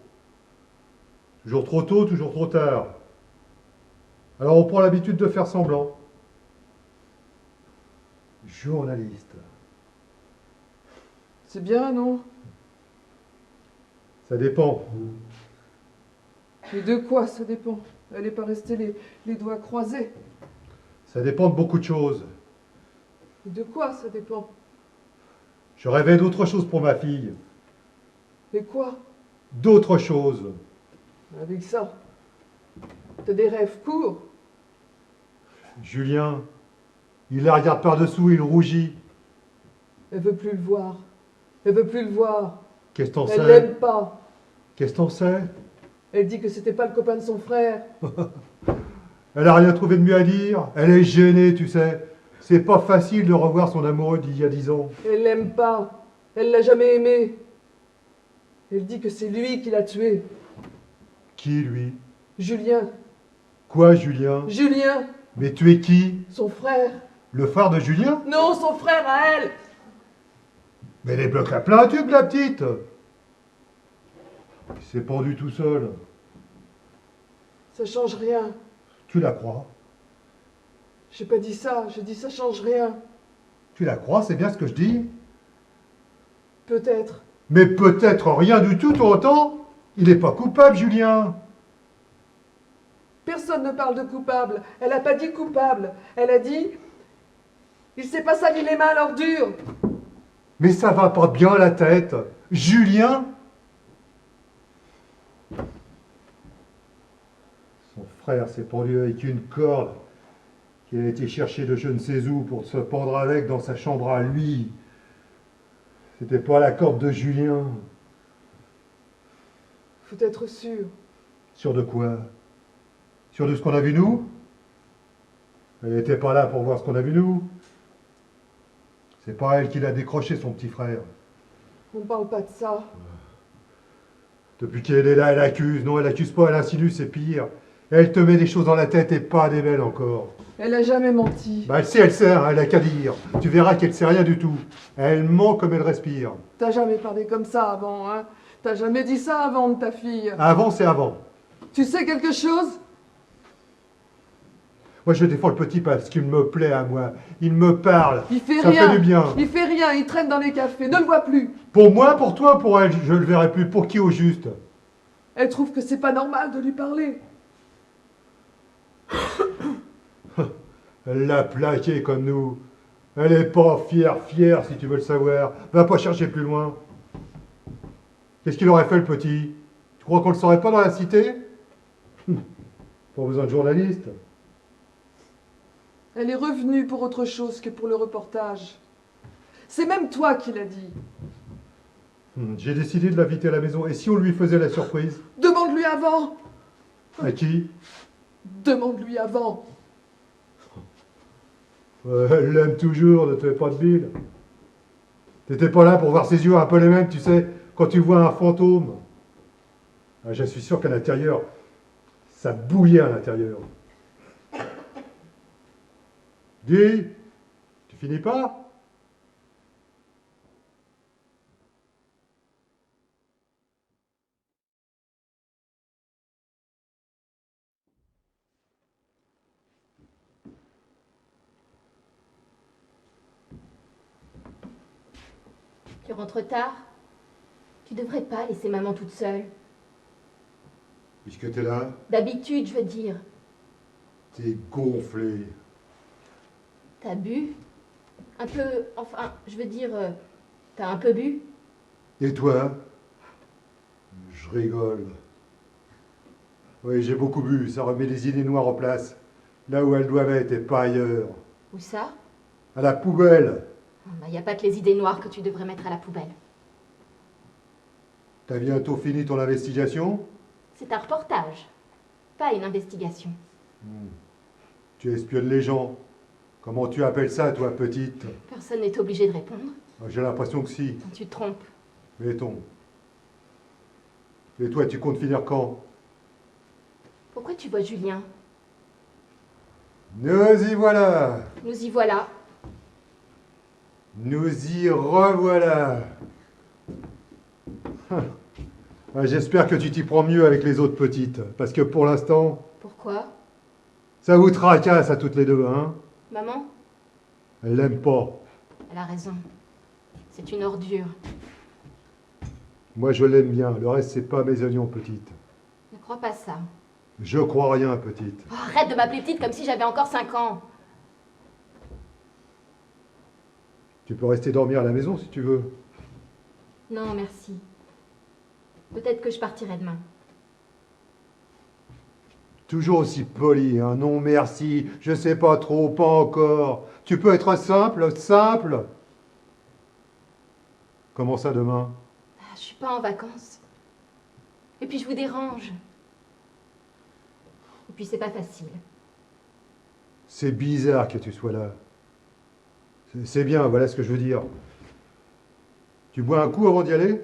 B: Toujours trop tôt, toujours trop tard. Alors on prend l'habitude de faire semblant. Journaliste.
A: C'est bien, non?
B: Ça dépend.
A: Mais de quoi ça dépend? Elle n'est pas restée les doigts croisés.
B: Ça dépend de beaucoup de choses.
A: Et de quoi ça dépend?
B: Je rêvais d'autre chose pour ma fille.
A: Et quoi?
B: D'autre chose.
A: Avec ça, t'as des rêves courts.
B: Julien, il la regarde par-dessous, il rougit.
A: Elle veut plus le voir. Elle veut plus le voir.
B: Qu'est-ce que t'en
A: Elle
B: sais?
A: l'aime pas.
B: Qu'est-ce que t'en sais?
A: Elle dit que c'était pas le copain de son frère.
B: Elle a rien trouvé de mieux à dire. Elle est gênée, tu sais. C'est pas facile de revoir son amoureux d'il y a 10 ans.
A: Elle l'aime pas. Elle l'a jamais aimé. Elle dit que c'est lui qui l'a tué.
B: Qui, lui?
A: Julien.
B: Quoi, Julien?
A: Julien,
B: Mais tu es qui?
A: son frère.
B: Le frère de Julien?
A: Non, son frère à elle.
B: Mais les blocs à plein tube, la petite! Il s'est pendu tout seul.
A: Ça change rien.
B: Tu la crois?
A: J'ai pas dit ça. J'ai dit ça change rien.
B: Tu la crois, c'est bien ce que je dis?
A: Peut-être.
B: Mais peut-être rien du tout, autant. Il n'est pas coupable, Julien.
A: Personne ne parle de coupable. Elle a pas dit coupable. Elle a dit il s'est pas sali les mains à l'ordure.
B: Mais ça va pas bien la tête. Julien? Son frère s'est pendu avec une corde qu'il a été chercher de je ne sais où pour se pendre avec dans sa chambre à lui. C'était pas la corde de Julien.
A: Faut être sûr.
B: Sûr de quoi? Sûr de ce qu'on a vu nous? Elle n'était pas là pour voir ce qu'on a vu nous. C'est pas elle qui l'a décroché, son petit frère.
A: On parle pas de ça.
B: Depuis qu'elle est là, elle accuse. Non, elle accuse pas, elle insinue, c'est pire. Elle te met des choses dans la tête et pas des belles encore.
A: Elle a jamais menti.
B: Bah elle sait, hein, elle a qu'à dire. Tu verras qu'elle sait rien du tout. Elle ment comme elle respire.
A: T'as jamais parlé comme ça avant, hein? T'as jamais dit ça avant de ta fille.
B: Avant, c'est avant.
A: Tu sais quelque chose?
B: Moi, je défends le petit parce qu'il me plaît à moi. Il me parle.
A: Il fait
B: Ça
A: rien.
B: fait du bien.
A: Il fait rien. Il traîne dans les cafés. Ne le vois plus.
B: Pour moi, pour toi, pour elle, je le verrai plus. Pour qui au juste?
A: Elle trouve que c'est pas normal de lui parler.
B: Elle l'a plaqué comme nous. Elle est pas fière, si tu veux le savoir. Va pas chercher plus loin. Qu'est-ce qu'il aurait fait, le petit? Tu crois qu'on le saurait pas dans la cité? Pas besoin de journaliste.
A: Elle est revenue pour autre chose que pour le reportage. C'est même toi qui l'as dit.
B: J'ai décidé de l'inviter à la maison. Et si on lui faisait la surprise?
A: Demande-lui avant.
B: À qui?
A: Demande-lui avant.
B: Elle l'aime toujours, ne te fais pas de bile. T'étais pas là pour voir ses yeux un peu les mêmes, tu sais, quand tu vois un fantôme. Ah, je suis sûr qu'à l'intérieur, ça bouillait à l'intérieur. Dis, tu finis pas?
C: Tu rentres tard? Tu devrais pas laisser maman toute seule.
B: Puisque t'es là,
C: D'habitude, je veux dire.
B: t'es gonflé.
C: T'as bu? Un peu... Enfin, je veux dire... t'as un peu bu?
B: Et toi? Je rigole. Oui, j'ai beaucoup bu, ça remet les idées noires en place. Là où elles doivent être et pas ailleurs.
C: Où ça?
B: À la poubelle.
C: Il n'y a pas que les idées noires que tu devrais mettre à la poubelle.
B: T'as bientôt fini ton investigation?
C: C'est un reportage, pas une investigation.
B: Tu espionnes les gens. Comment tu appelles ça, toi, petite?
C: Personne n'est obligé de répondre.
B: J'ai l'impression que si.
C: Tu te trompes.
B: Mettons. Et toi, tu comptes finir quand?
C: Pourquoi tu vois Julien?
B: Nous y voilà.
C: Nous y voilà.
B: Nous y revoilà. J'espère que tu t'y prends mieux avec les autres petites. Parce que pour l'instant,
C: Pourquoi?
B: Ça vous tracasse à toutes les deux, hein?
C: Maman,
B: Elle l'aime pas.
C: elle a raison. C'est une ordure.
B: Moi, je l'aime bien. Le reste, c'est pas mes oignons, petite.
C: Ne crois pas ça.
B: Je crois rien, petite.
C: Oh, arrête de m'appeler petite comme si j'avais encore 5 ans.
B: Tu peux rester dormir à la maison si tu veux.
C: Non, merci. Peut-être que je partirai demain.
B: Toujours aussi poli, hein? Non, merci. Je sais pas trop, pas encore. Tu peux être simple, simple. Comment ça demain?
C: Ah, je suis pas en vacances. Et puis je vous dérange. Et puis c'est pas facile.
B: C'est bizarre que tu sois là. C'est bien, voilà ce que je veux dire. Tu bois un coup avant d'y aller?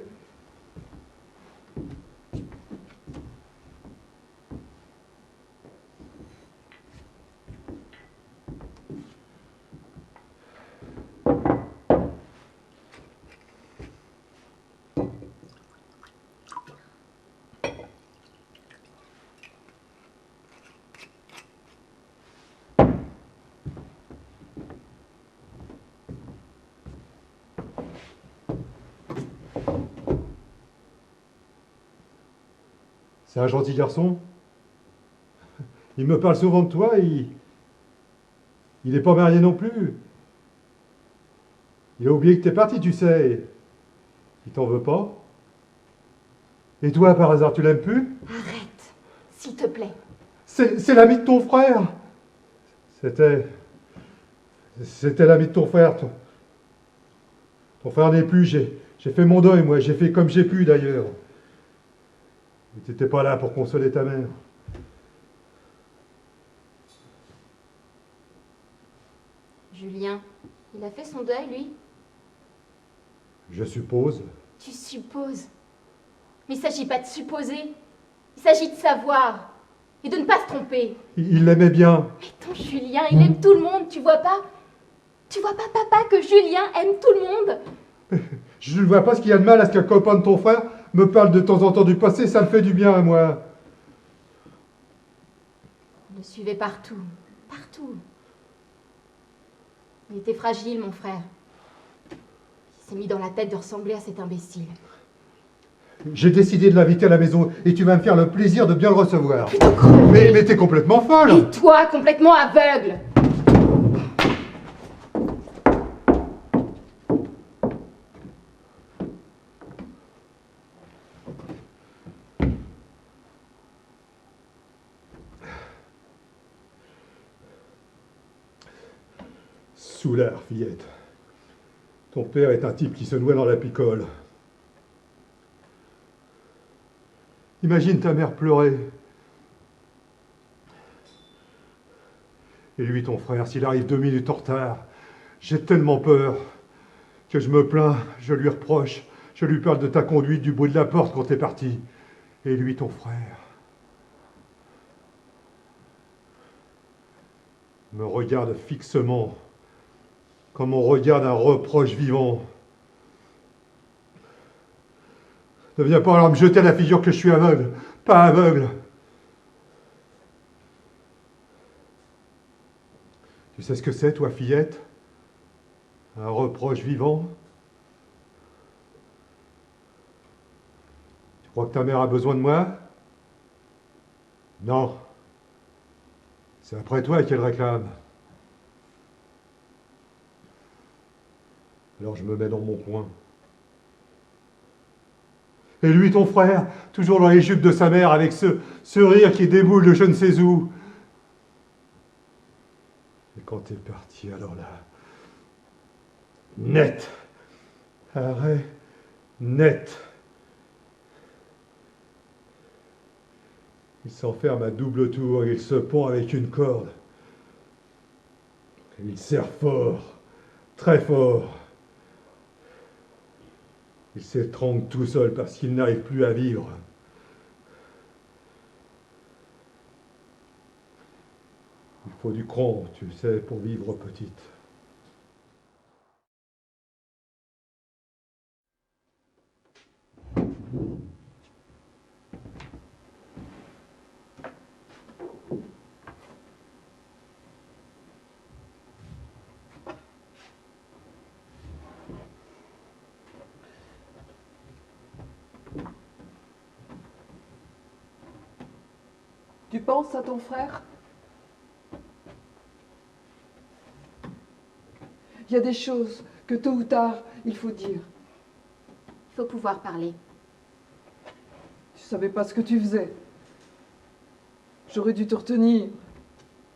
B: C'est un gentil garçon. Il me parle souvent de toi, il n'est pas marié non plus. Il a oublié que t'es parti, tu sais. Il t'en veut pas. Et toi, par hasard, tu l'aimes plus?
C: Arrête, s'il te plaît.
B: C'est l'ami de ton frère. C'était l'ami de ton frère. Ton frère n'est plus. J'ai fait mon deuil, moi. J'ai fait comme j'ai pu, d'ailleurs. Mais t'étais pas là pour consoler ta mère.
C: Julien, il a fait son deuil, lui?
B: Je suppose.
C: Tu supposes. Mais il s'agit pas de supposer. Il s'agit de savoir. Et de ne pas se tromper.
B: Il l'aimait bien.
C: Mais ton Julien, il aime tout le monde, tu vois pas? Tu vois pas, papa, que Julien aime tout le monde?
B: Je ne vois pas ce qu'il y a de mal à ce qu'un copain de ton frère me parle de temps en temps du passé. Ça me fait du bien à moi.
C: On le suivait partout. Partout. Il était fragile, mon frère. Il s'est mis dans la tête de ressembler à cet imbécile.
B: J'ai décidé de l'inviter à la maison et tu vas me faire le plaisir de bien le recevoir.
C: Plutôt crever.
B: Mais t'es complètement folle.
C: Et toi, complètement aveugle.
B: Soulard, fillette. Ton père est un type qui se noie dans la picole. Imagine ta mère pleurer. Et lui, ton frère, s'il arrive 2 minutes en retard, j'ai tellement peur que je me plains, je lui reproche, je lui parle de ta conduite, du bruit de la porte quand t'es parti. Et lui, ton frère, me regarde fixement, comme on regarde un reproche vivant. Ne viens pas alors me jeter à la figure que je suis aveugle, pas aveugle. Tu sais ce que c'est, toi, fillette? Un reproche vivant? Tu crois que ta mère a besoin de moi? Non. C'est après toi qu'elle réclame. Alors je me mets dans mon coin. Et lui, ton frère, toujours dans les jupes de sa mère, avec ce rire qui déboule de je ne sais où. Et quand t'es parti, alors là, net, arrêt, net. Il s'enferme à double tour, il se pend avec une corde. Et il serre fort, très fort. Il s'étrangle tout seul parce qu'il n'arrive plus à vivre. Il faut du cran, tu sais, pour vivre petite.
A: Tu penses à ton frère? Il y a des choses que tôt ou tard, il faut dire.
C: Il faut pouvoir parler.
A: Tu savais pas ce que tu faisais. J'aurais dû te retenir.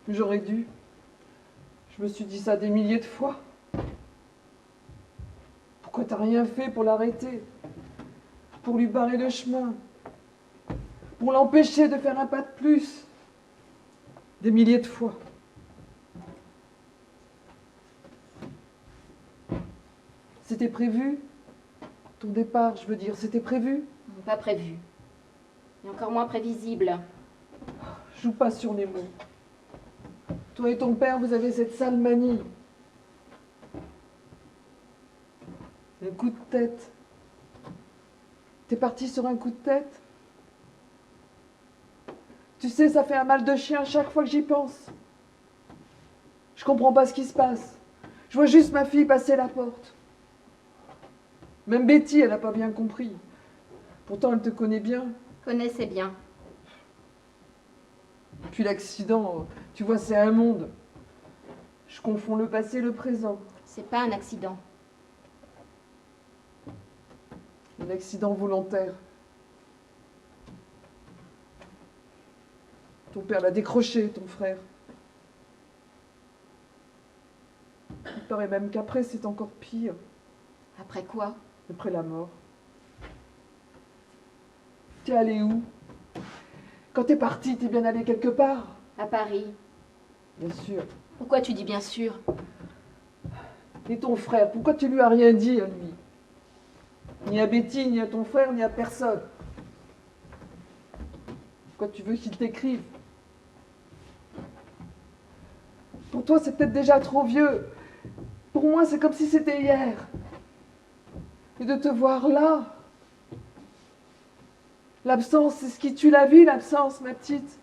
A: J'aurais dû. Je me suis dit ça des milliers de fois. Pourquoi t'as rien fait pour l'arrêter? Pour lui barrer le chemin? Pour l'empêcher de faire un pas de plus? Des milliers de fois. C'était prévu? Ton départ, je veux dire, c'était prévu?
C: Non, pas prévu. Et encore moins prévisible.
A: Joue pas sur les mots. Toi et ton père, vous avez cette sale manie. Un coup de tête. T'es parti sur un coup de tête? Tu sais, ça fait un mal de chien chaque fois que j'y pense. Je comprends pas ce qui se passe. Je vois juste ma fille passer la porte. Même Betty, elle n'a pas bien compris. Pourtant, elle te connaît bien.
C: Connaissez bien.
A: Puis l'accident, tu vois, c'est un monde. Je confonds le passé et le présent.
C: C'est pas un accident.
A: Un accident volontaire. Ton père l'a décroché, ton frère. Il paraît même qu'après, c'est encore pire.
C: Après quoi?
A: Après la mort. T'es allé où? Quand t'es parti, t'es bien allé quelque part?
C: À Paris.
A: Bien sûr.
C: Pourquoi tu dis bien sûr?
A: Et ton frère, pourquoi tu lui as rien dit à lui? Ni à Betty, ni à ton frère, ni à personne. Pourquoi tu veux qu'il t'écrive? Pour toi, c'est peut-être déjà trop vieux. Pour moi, c'est comme si c'était hier. Et de te voir là. L'absence, c'est ce qui tue la vie, l'absence, ma petite.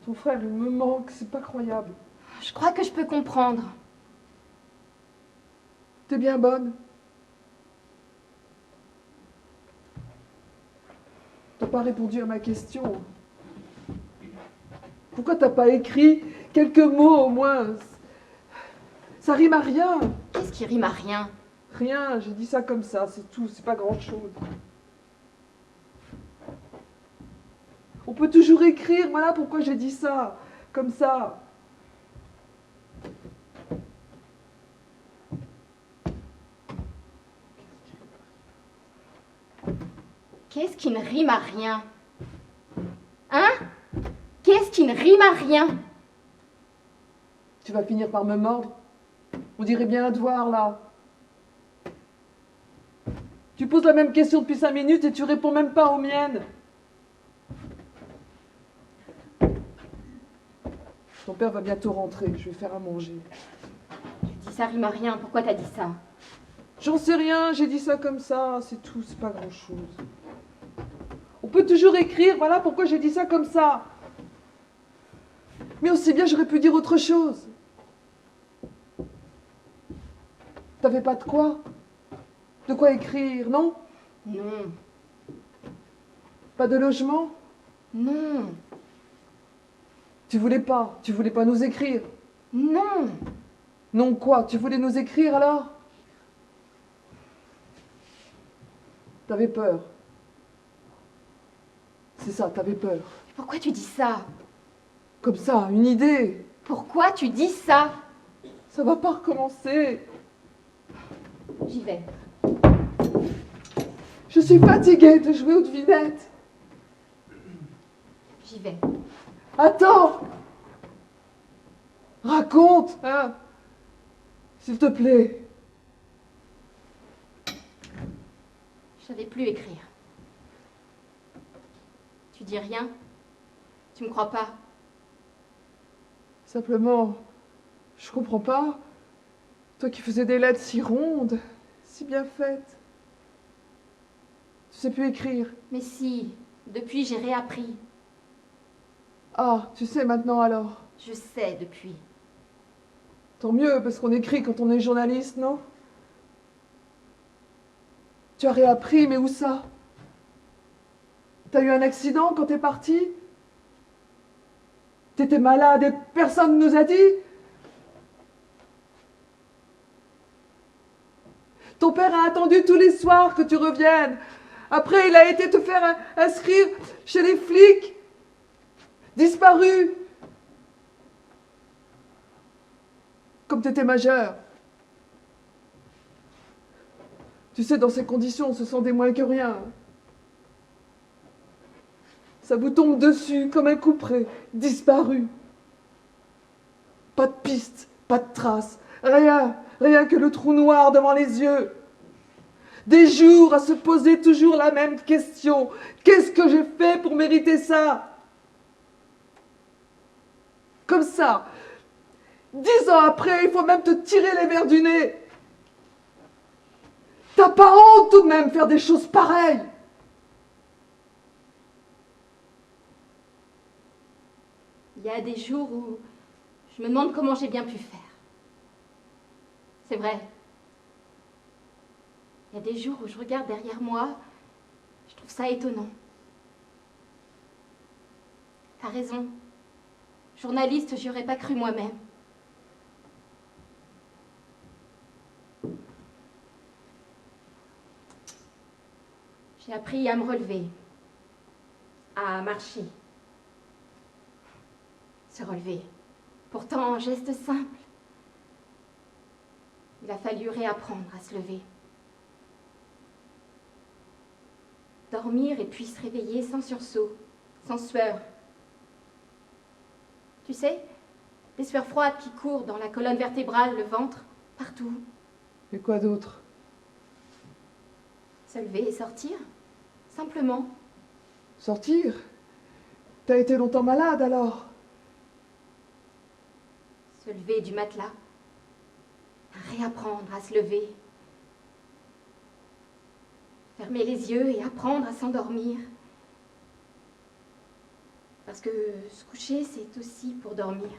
A: Ton frère, il me manque, c'est pas croyable.
C: Je crois que je peux comprendre.
A: T'es bien bonne. T'as pas répondu à ma question. Pourquoi t'as pas écrit quelques mots au moins? Ça rime à rien.
C: Qu'est-ce qui rime à rien?
A: Rien, j'ai dit ça comme ça, c'est tout, c'est pas grand-chose. On peut toujours écrire, voilà pourquoi j'ai dit ça, comme ça.
C: Qu'est-ce qui ne rime à rien? Hein? Qu'est-ce qui ne rime à rien?
A: Tu vas finir par me mordre. On dirait bien un devoir, là. Tu poses la même question depuis 5 minutes et tu réponds même pas aux miennes. Ton père va bientôt rentrer, je vais faire à manger.
C: Tu dis ça rime à rien, pourquoi t'as dit ça?
A: J'en sais rien, j'ai dit ça comme ça, c'est tout, c'est pas grand-chose. On peut toujours écrire, voilà pourquoi j'ai dit ça comme ça. Mais aussi bien j'aurais pu dire autre chose. T'avais pas de quoi? De quoi écrire, non?
C: Non.
A: Pas de logement?
C: Non.
A: Tu voulais pas nous écrire?
C: Non.
A: Non quoi? Tu voulais nous écrire alors? T'avais peur. C'est ça, t'avais peur.
C: Pourquoi tu dis ça?
A: Comme ça, une idée.
C: Pourquoi tu dis ça?
A: Ça va pas recommencer.
C: J'y vais.
A: Je suis fatiguée de jouer aux devinettes.
C: J'y vais.
A: Attends! Raconte, hein? S'il te plaît.
C: Je savais plus écrire. Tu dis rien? Tu me crois pas?
A: Simplement, je comprends pas. Toi qui faisais des lettres si rondes, si bien faites. Tu sais plus écrire.
C: Mais si, depuis j'ai réappris.
A: Ah, tu sais maintenant alors.
C: Je sais depuis.
A: Tant mieux, parce qu'on écrit quand on est journaliste, non? Tu as réappris, mais où ça? T'as eu un accident quand t'es parti? T'étais malade et personne ne nous a dit? Ton père a attendu tous les soirs que tu reviennes. Après, il a été te faire inscrire chez les flics. Disparu. Comme t'étais majeur. Tu sais, dans ces conditions, ce sont des moins que rien. Ça vous tombe dessus comme un couperet, disparu. Pas de piste, pas de trace, rien, rien que le trou noir devant les yeux. Des jours à se poser toujours la même question. Qu'est-ce que j'ai fait pour mériter ça? Comme ça. 10 ans après, il faut même te tirer les verres du nez. T'as pas honte tout de même faire des choses pareilles?
C: Il y a des jours où je me demande comment j'ai bien pu faire. C'est vrai. Il y a des jours où je regarde derrière moi, je trouve ça étonnant. T'as raison. Journaliste, j'y aurais pas cru moi-même. J'ai appris à me relever, à marcher. Se relever. Pourtant, un geste simple. Il a fallu réapprendre à se lever. Dormir et puis se réveiller sans sursaut, sans sueur. Tu sais, des sueurs froides qui courent dans la colonne vertébrale, le ventre, partout.
A: Et quoi d'autre?
C: Se lever et sortir, simplement.
A: Sortir? T'as été longtemps malade alors?
C: Se lever du matelas, réapprendre à se lever. Fermer les yeux et apprendre à s'endormir. Parce que se coucher, c'est aussi pour dormir.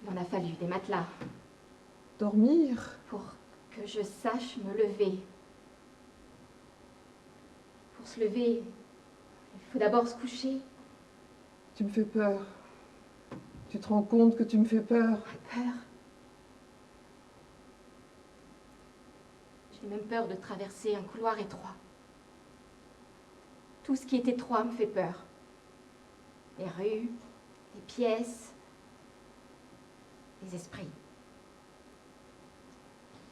C: Il en a fallu des matelas.
A: Dormir?
C: Pour que je sache me lever. Pour se lever, il faut d'abord se coucher.
A: Tu me fais peur. Tu te rends compte que tu me fais peur?
C: Peur. J'ai même peur de traverser un couloir étroit. Tout ce qui est étroit me fait peur. Les rues, les pièces, les esprits.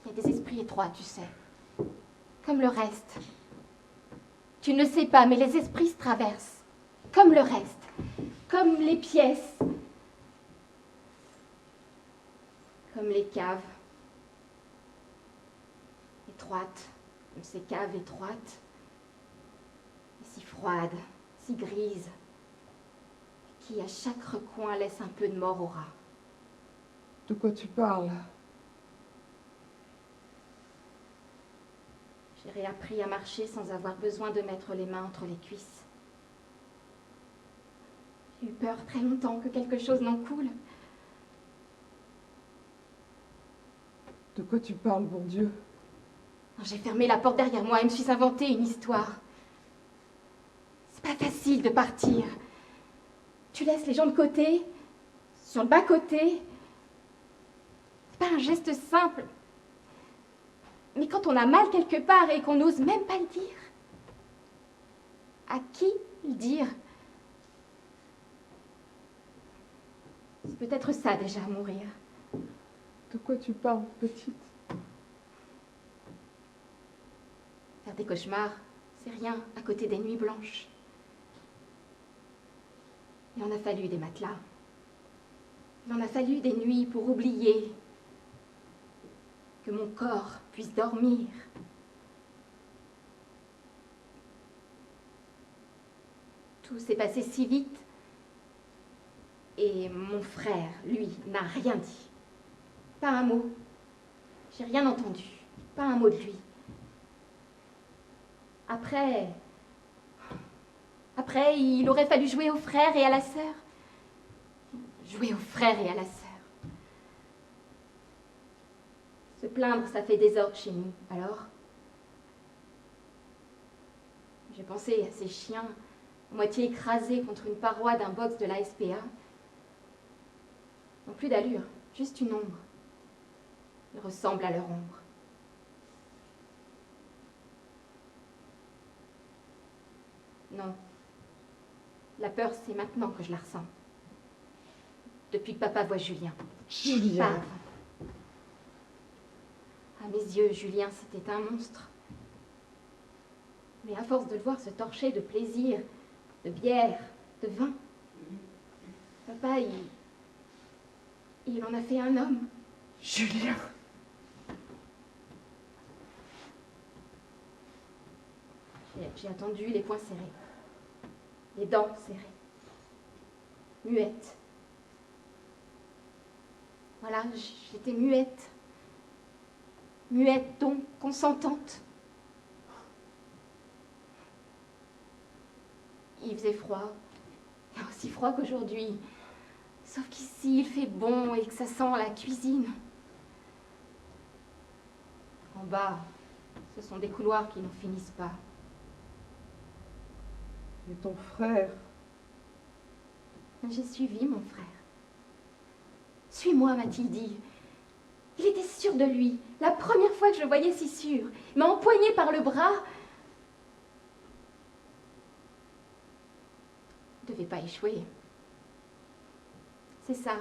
C: Il y a des esprits étroits, tu sais. Comme le reste. Tu ne sais pas, mais les esprits se traversent. Comme le reste. Comme les pièces. Comme les caves. Étroites. Comme ces caves étroites. Et si froides, si grises. Qui, à chaque recoin, laissent un peu de mort au rat.
A: De quoi tu parles?
C: J'ai réappris à marcher sans avoir besoin de mettre les mains entre les cuisses. J'ai eu peur très longtemps que quelque chose n'en coule.
A: De quoi tu parles, bon Dieu?
C: J'ai fermé la porte derrière moi et me suis inventé une histoire. C'est pas facile de partir. Tu laisses les gens de côté, sur le bas-côté. C'est pas un geste simple. Mais quand on a mal quelque part et qu'on n'ose même pas le dire, à qui le dire? C'est peut-être ça déjà, mourir.
A: De quoi tu parles, petite?
C: Faire des cauchemars, c'est rien à côté des nuits blanches. Il en a fallu des matelas. Il en a fallu des nuits pour oublier que mon corps puisse dormir. Tout s'est passé si vite. Et mon frère, lui, n'a rien dit. Pas un mot. J'ai rien entendu. Pas un mot de lui. Après, il aurait fallu jouer au frère et à la sœur. Jouer au frère et à la sœur. Se plaindre, ça fait désordre chez nous. Alors, J'ai pensé à ces chiens, à moitié écrasés contre une paroi d'un box de la SPA. Non plus d'allure, juste une ombre. Ils ressemblent à leur ombre. Non. La peur, c'est maintenant que je la ressens. Depuis que papa voit Julien.
A: Julien.
C: Pas avant. À mes yeux, Julien, c'était un monstre. Mais à force de le voir se torcher de plaisir, de bière, de vin, papa, il en a fait un homme.
A: Julien.
C: J'ai attendu, les poings serrés, les dents serrées, muette. Voilà, j'étais muette. Muette, donc consentante. Il faisait froid, aussi froid qu'aujourd'hui. Sauf qu'ici, il fait bon et que ça sent la cuisine. En bas, ce sont des couloirs qui n'en finissent pas.
A: Et ton frère?
C: J'ai suivi mon frère. Suis-moi, m'a-t-il dit. Il était sûr de lui. La première fois que je le voyais si sûr. Il m'a empoigné par le bras. Il ne devait pas échouer. C'est ça.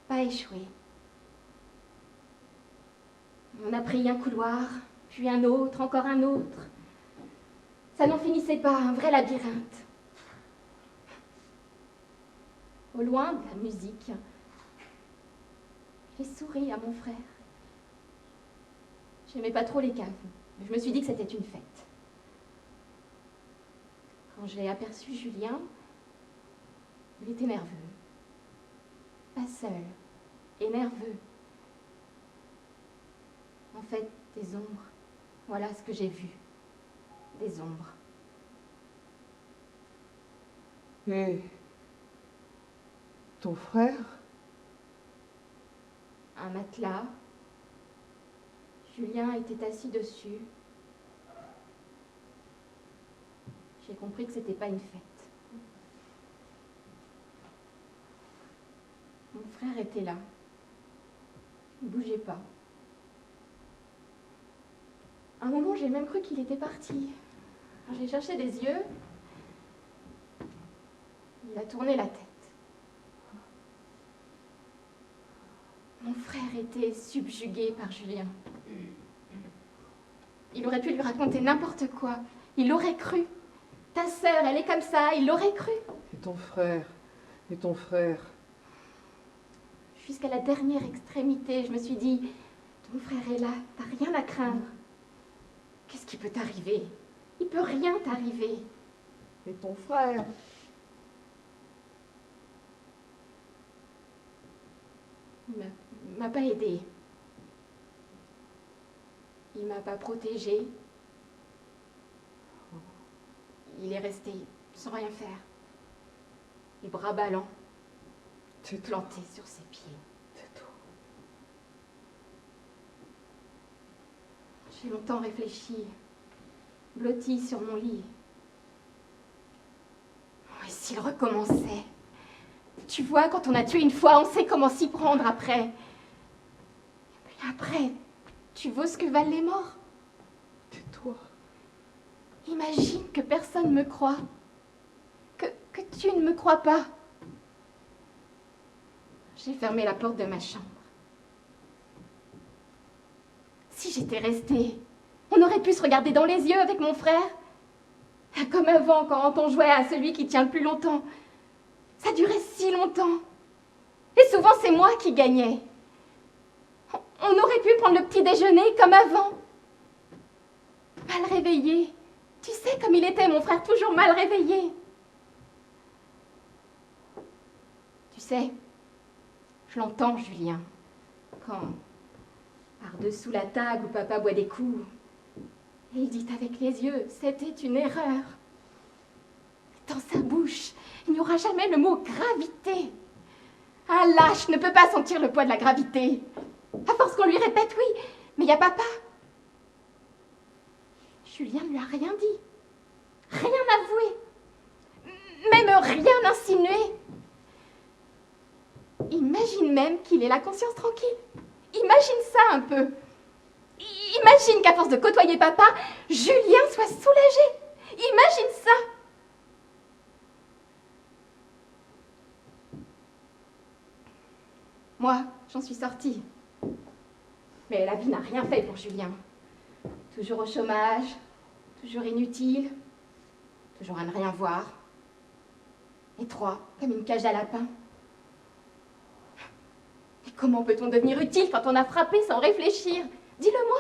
C: Pas échouer. On a pris un couloir, puis un autre, encore un autre. Ça n'en finissait pas, un vrai labyrinthe. Au loin, de la musique. J'ai souri à mon frère. J'aimais pas trop les caves, mais je me suis dit que c'était une fête. Quand j'ai aperçu Julien, il était nerveux. Pas seul, et nerveux. En fait, des ombres. Voilà ce que j'ai vu. Des ombres.
A: Et ton frère?
C: Un matelas. Julien était assis dessus. J'ai compris que c'était pas une fête. Mon frère était là. Il ne bougeait pas. À un moment, j'ai même cru qu'il était parti. Alors, j'ai cherché des yeux. Il a tourné la tête. Mon frère était subjugué par Julien. Il aurait pu lui raconter n'importe quoi. Il l'aurait cru. Ta sœur, elle est comme ça, il l'aurait cru.
A: Et ton frère? Et ton frère?
C: Jusqu'à la dernière extrémité, je me suis dit, ton frère est là, t'as rien à craindre. Qu'est-ce qui peut t'arriver? Il peut rien t'arriver.
A: Et ton frère?
C: Il m'a pas aidé. Il m'a pas protégé. Il est resté sans rien faire. Les bras ballants,
A: C'est tout.
C: planté sur ses pieds.
A: C'est tout.
C: J'ai longtemps réfléchi, blotti sur mon lit. Oh, et s'il recommençait? Tu vois, quand on a tué une fois, on sait comment s'y prendre après. Et puis après, tu vois ce que valent les morts?
A: Tais-toi.
C: Imagine que personne me croit. Que tu ne me crois pas. J'ai fermé la porte de ma chambre. Si j'étais restée, on aurait pu se regarder dans les yeux avec mon frère. Comme avant, quand on jouait à celui qui tient le plus longtemps. Ça durait si longtemps. Et souvent, c'est moi qui gagnais. On aurait pu prendre le petit déjeuner comme avant. Mal réveillé. Tu sais comme il était, mon frère, toujours mal réveillé. Tu sais, je l'entends, Julien, quand, par-dessous la table où papa boit des coups, et il dit avec les yeux, c'était une erreur. Dans sa bouche, il n'y aura jamais le mot gravité. Un lâche ne peut pas sentir le poids de la gravité. À force qu'on lui répète, oui, mais il y a papa. Julien ne lui a rien dit. rien avoué, même rien insinué. Imagine même qu'il ait la conscience tranquille. Imagine ça un peu. Imagine qu'à force de côtoyer papa, Julien soit soulagé. Imagine ça. Moi, j'en suis sortie. Mais la vie n'a rien fait pour Julien. Toujours au chômage, toujours inutile, toujours à ne rien voir. Étroit, comme une cage à lapins. Mais comment peut-on devenir utile quand on a frappé sans réfléchir? Dis-le-moi.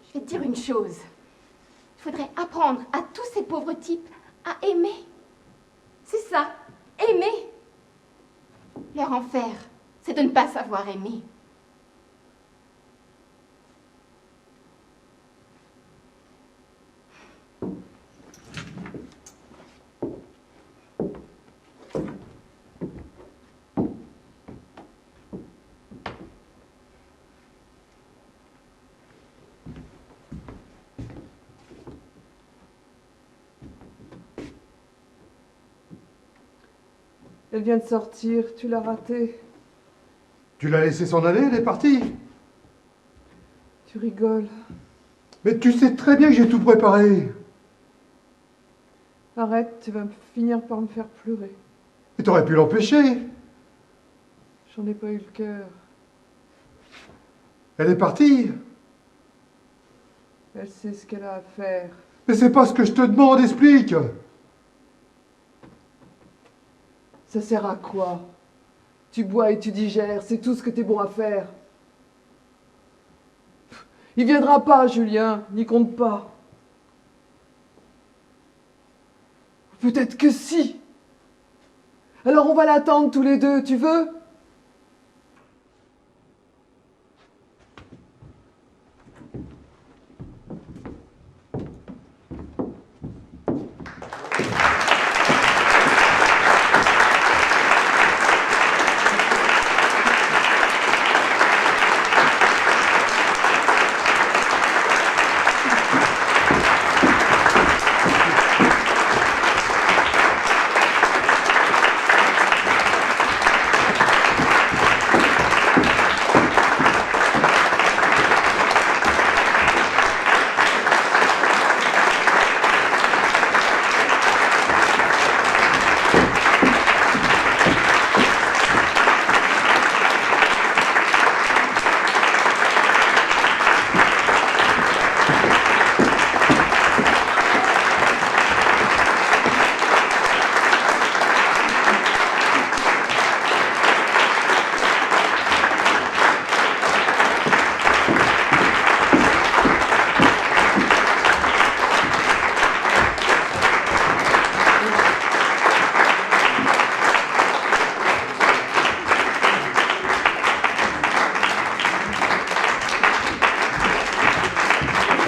C: Je vais te dire une chose. Il faudrait apprendre à tous ces pauvres types à aimer. C'est ça, aimer. Leur enfer, c'est de ne pas savoir aimer.
A: Elle vient de sortir, tu l'as ratée.
B: Tu l'as laissée s'en aller, elle est partie.
A: Tu rigoles.
B: Mais tu sais très bien que j'ai tout préparé.
A: Arrête, tu vas finir par me faire pleurer.
B: Et t'aurais pu l'empêcher.
A: J'en ai pas eu le cœur.
B: Elle est partie.
A: Elle sait ce qu'elle a à faire.
B: Mais c'est pas ce que je te demande, explique.
A: Ça sert à quoi? Tu bois et tu digères, c'est tout ce que t'es bon à faire. Il viendra pas, Julien, n'y compte pas. Peut-être que si. Alors on va l'attendre tous les deux, tu veux?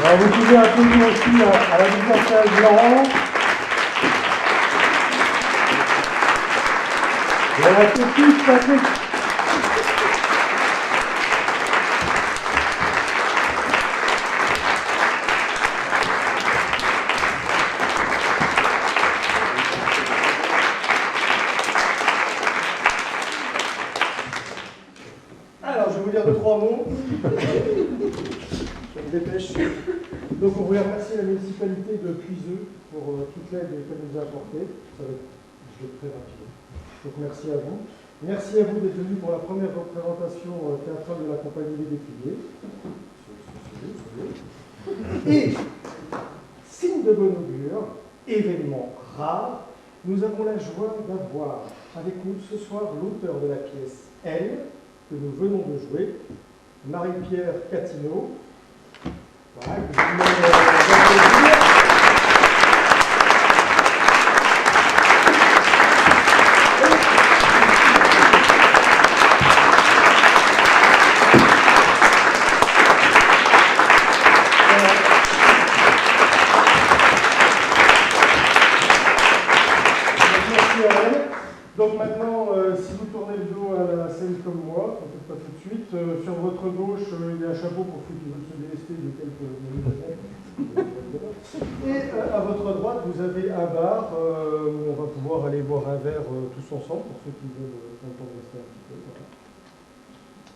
B: Alors vous pouvez applaudir aussi à la bibliothèque Laurent. Et à la petite Patrick.
D: Alors, je vais vous dire deux, trois mots. Je me dépêche. Donc, on voulait remercier la municipalité de Puiseux pour toute l'aide qu'elle nous a apportée. Ça va être, je vais être très rapide. Donc, merci à vous. Merci à vous d'être venus pour la première représentation théâtrale de la compagnie Les Décriers. Et, signe de bon augure, événement rare, nous avons la joie d'avoir avec nous ce soir l'auteur de la pièce Elle, que nous venons de jouer, Marie-Pierre Catineau. Voilà, que je voulais applaudir. Merci à elle. Donc maintenant, si vous tournez le dos à la scène comme moi, peut-être pas tout de suite, sur votre gauche, il y a un chapeau pour ceux qui veulent se délester de quelques minutes. Et un bar où on va pouvoir aller boire un verre tous ensemble pour ceux qui veulent prendre le temps de rester un petit peu. Voilà.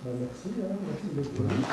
D: Ben, merci, hein, merci d'être venu.